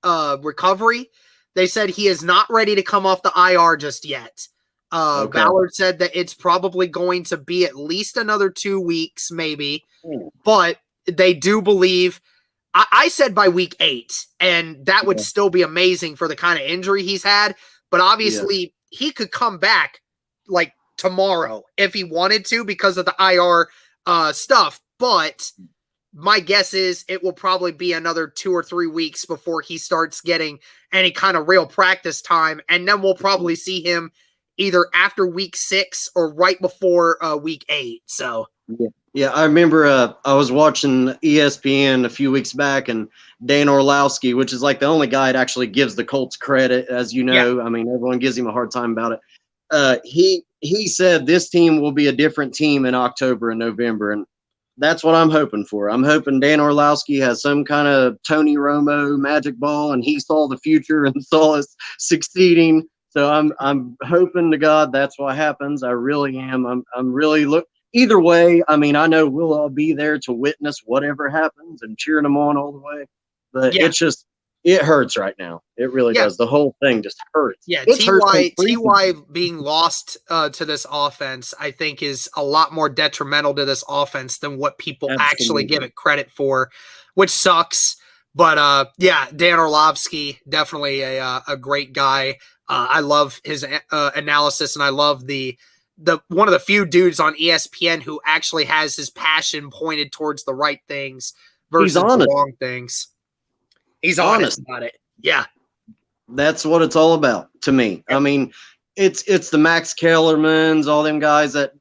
recovery. They said he is not ready to come off the IR just yet. Ballard said that it's probably going to be at least another 2 weeks, maybe. But they do believe I said by week 8, and that would still be amazing for the kind of injury he's had. But obviously he could come back like tomorrow if he wanted to because of the IR stuff. But my guess is it will probably be another 2 or 3 weeks before he starts getting any kind of real practice time. And then we'll probably see him either after week 6 or right before week 8. So, yeah, I remember I was watching ESPN a few weeks back, and Dan Orlowski, which is like the only guy that actually gives the Colts credit, as you know. Yeah. I mean, everyone gives him a hard time about it. He said this team will be a different team in October and November. And that's what I'm hoping for. I'm hoping Dan Orlowski has some kind of Tony Romo magic ball, and he saw the future and saw us succeeding. So I'm hoping to God that's what happens. I really am. I'm really either way. I mean, I know we'll all be there to witness whatever happens and cheering them on all the way. But it hurts right now. It really does. The whole thing just hurts. Yeah, It's Ty being lost to this offense, I think, is a lot more detrimental to this offense than what people actually give it credit for, which sucks. But Dan Orlovsky, definitely a great guy. I love his analysis, and I love the one of the few dudes on ESPN who actually has his passion pointed towards the right things versus the wrong things. He's honest about it. Yeah. That's what it's all about to me. I mean, it's the Max Kellermans, all them guys that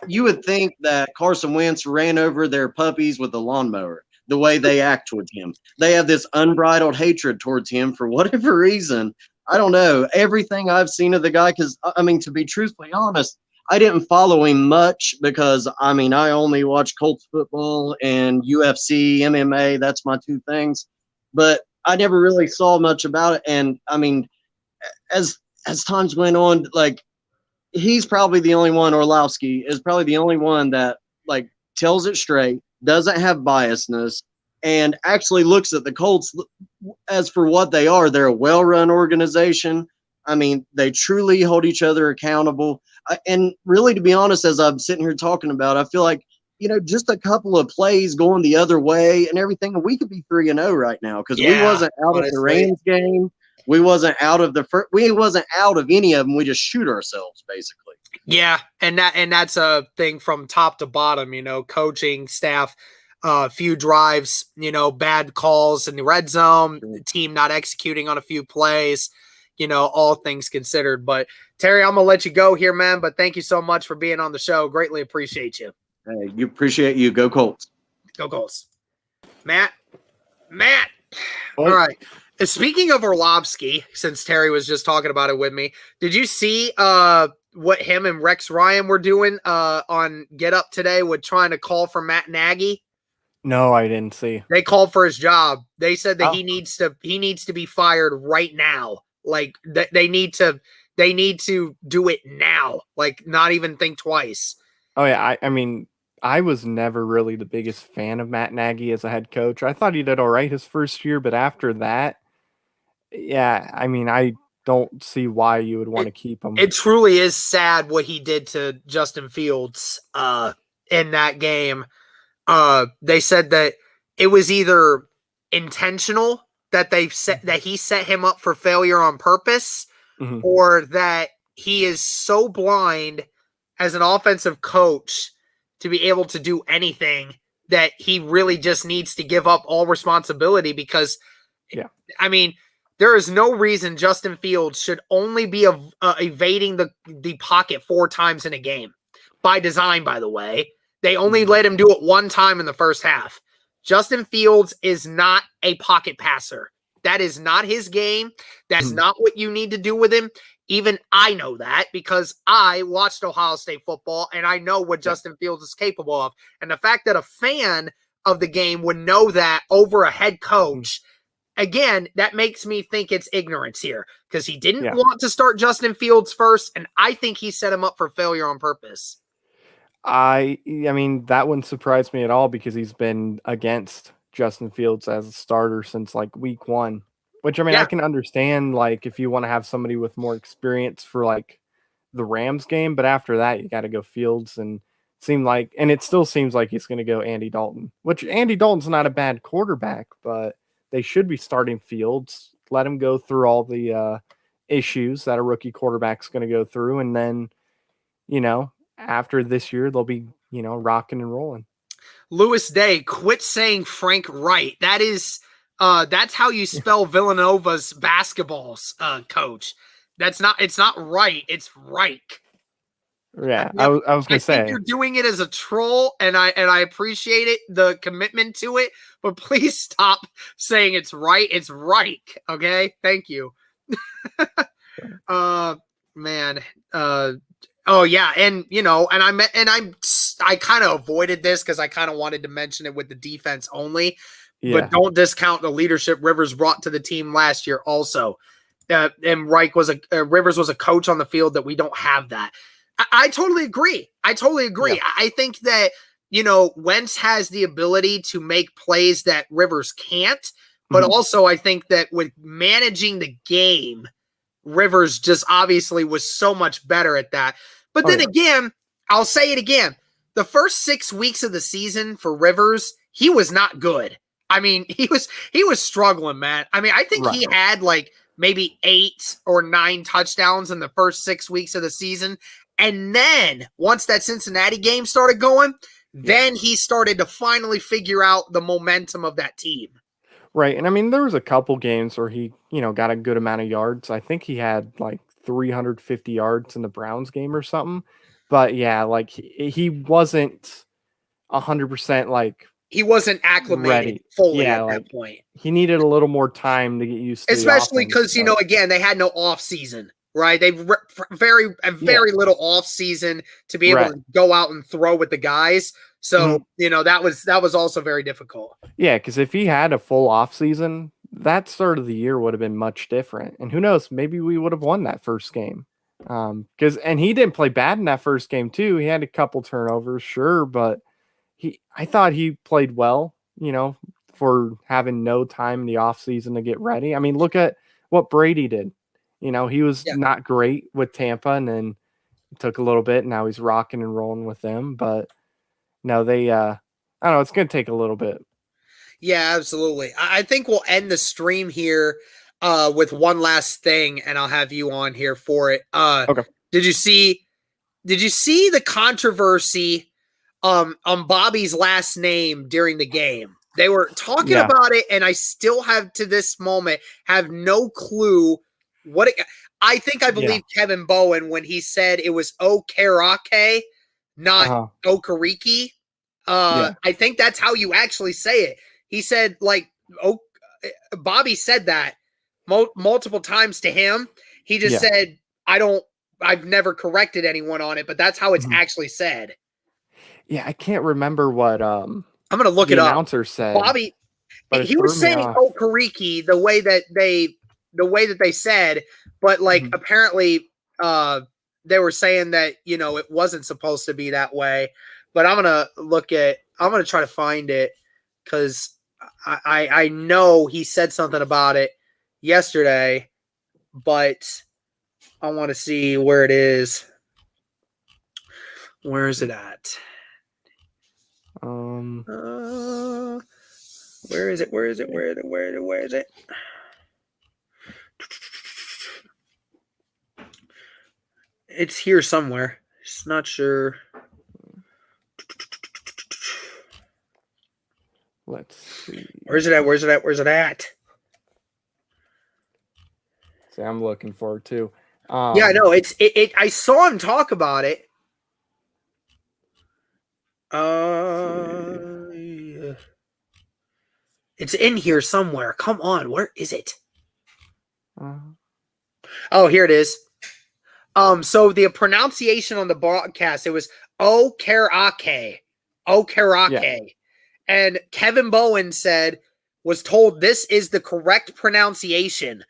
you would think that Carson Wentz ran over their puppies with a lawnmower, the way they act towards him. They have this unbridled hatred towards him for whatever reason. I don't know. Everything I've seen of the guy, because, I mean, to be truthfully honest, I didn't follow him much because, I mean, I only watch Colts football and UFC, MMA. That's my two things. But I never really saw much about it. And, I mean, as times went on, like, he's probably the only one, Orlowski is probably the only one that, like, tells it straight, doesn't have biasness, and actually looks at the Colts as for what they are. They're a well-run organization. I mean, they truly hold each other accountable. And really, to be honest, as I'm sitting here talking about, I feel like, you know, just a couple of plays going the other way and everything, and we could be 3-0 right now because we wasn't out of the Rams game. We wasn't out of we wasn't out of any of them. We just shoot ourselves, basically. Yeah, and that's a thing from top to bottom, you know, coaching staff, few drives, you know, bad calls in the red zone, the team not executing on a few plays, you know, all things considered. But Terry, I'm going to let you go here, man, but thank you so much for being on the show. Greatly appreciate you. Hey, you appreciate you. Go Colts. Go Colts. Matt. All right. Speaking of Orlovsky, since Terry was just talking about it with me, did you see what him and Rex Ryan were doing on Get Up today with trying to call for Matt Nagy? No, I didn't see. They called for his job. They said that he needs to be fired right now. Like they need to do it now. Like not even think twice. Oh yeah, I mean, I was never really the biggest fan of Matt Nagy as a head coach. I thought he did all right his first year, but after that, yeah, I mean, I don't see why you would want to keep him. It truly is sad what he did to Justin Fields in that game. They said that it was either intentional that he set him up for failure on purpose, or that he is so blind as an offensive coach to be able to do anything that he really just needs to give up all responsibility because, I mean, there is no reason Justin Fields should only be evading the pocket 4 times in a game. By design, by the way. They only let him do it 1 time in the first half. Justin Fields is not a pocket passer. That is not his game. That's not what you need to do with him. Even I know that because I watched Ohio State football and I know what Justin Fields is capable of. And the fact that a fan of the game would know that over a head coach, again, that makes me think it's ignorance here because he didn't want to start Justin Fields first, and I think he set him up for failure on purpose. I mean, that wouldn't surprise me at all because he's been against Justin Fields as a starter since like week 1, which I mean, I can understand like if you want to have somebody with more experience for like the Rams game, but after that you got to go Fields and it still seems like he's going to go Andy Dalton, which Andy Dalton's not a bad quarterback, but they should be starting Fields, let him go through all the issues that a rookie quarterback's going to go through. And then, you know, after this year, they'll be, you know, rocking and rolling. Lewis Day, quit saying Frank Wright. That is, that's how you spell Villanova's basketballs, coach. It's not right. It's Reich. Yeah, I was going to say. I think you're doing it as a troll, and I appreciate it, the commitment to it, but please stop saying it's right. It's Reich, okay? Thank you. Man. Oh yeah, and you know, and I'm I kind of avoided this because I kind of wanted to mention it with the defense only. Yeah. But don't discount the leadership Rivers brought to the team last year also. And Rivers was a coach on the field that we don't have that. I totally agree. Yeah. I think that, Wentz has the ability to make plays that Rivers can't. But also I think that with managing the game, Rivers just obviously was so much better at that. But then again, I'll say it again. The first 6 weeks of the season for Rivers, he was not good. I mean, he was struggling, man. I mean, I think he had like maybe 8 or 9 touchdowns in the first 6 weeks of the season. And then once that Cincinnati game started going, then he started to finally figure out the momentum of that team. Right. And I mean, there was a couple games where he, got a good amount of yards. I think he had like 350 yards in the Browns game or something. But yeah, like he wasn't 100% like he wasn't acclimated fully at that point. He needed a little more time to get used to, especially because again, they had no off season, right? They very little off season to be able to go out and throw with the guys. So that was also very difficult. Yeah, because if he had a full off season, that start of the year would have been much different. And who knows, maybe we would have won that first game. And he didn't play bad in that first game too. He had a couple turnovers, sure, but I thought he played well, for having no time in the offseason to get ready. I mean, look at what Brady did. He was not great with Tampa, and then it took a little bit, and now he's rocking and rolling with them. But no, I don't know, it's going to take a little bit. Yeah, absolutely. I think we'll end the stream here with one last thing, and I'll have you on here for it. Okay. Did you see the controversy on Bobby's last name during the game? They were talking about it, and I still have to this moment have no clue what it. I believe Kevin Bowen when he said it was Okereke, not Okereke. I think that's how you actually say it. He said Bobby said that multiple times to him. He just said, I've never corrected anyone on it, but that's how it's actually said. Yeah, I can't remember what I'm gonna look the it up. Announcer said. Bobby, he was saying Okereke the way that they said, but apparently they were saying that it wasn't supposed to be that way. But I'm gonna try to find it because I know he said something about it yesterday, but I want to see where it is. Where is it at? Where is it? Where is it? It's here somewhere. Just not sure. Let's see. Where's it at? See, I'm looking for it too. Yeah, I know. I saw him talk about it. It's in here somewhere. Come on, where is it? Oh, here it is. So the pronunciation on the broadcast, it was Okereke. Yeah. And Kevin Bowen was told this is the correct pronunciation.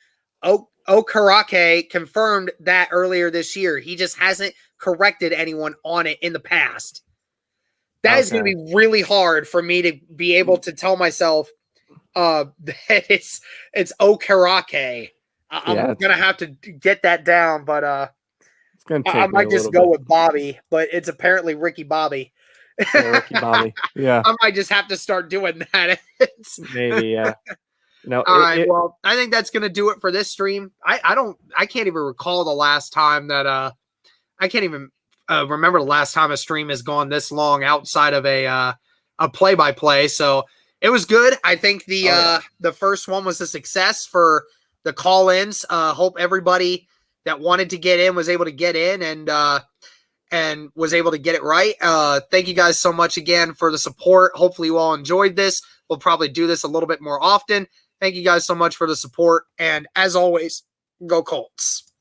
Okereke confirmed that earlier this year. He just hasn't corrected anyone on it in the past. That is going to be really hard for me to be able to tell myself that it's Okereke. I'm going to have to get that down, but it's gonna take I might just go with Bobby, but it's apparently Ricky Bobby. Yeah, Ricky Bobby. Yeah. I might just have to start doing that. Maybe, yeah. No. All right. Well, I think that's going to do it for this stream. I can't even recall the last time that I can't even remember the last time a stream has gone this long outside of a play-by-play. So it was good. I think the first one was a success for the call-ins. Hope everybody that wanted to get in was able to get in and was able to get it right. Thank you guys so much again for the support. Hopefully you all enjoyed this. We'll probably do this a little bit more often. Thank you guys so much for the support. And as always, go Colts.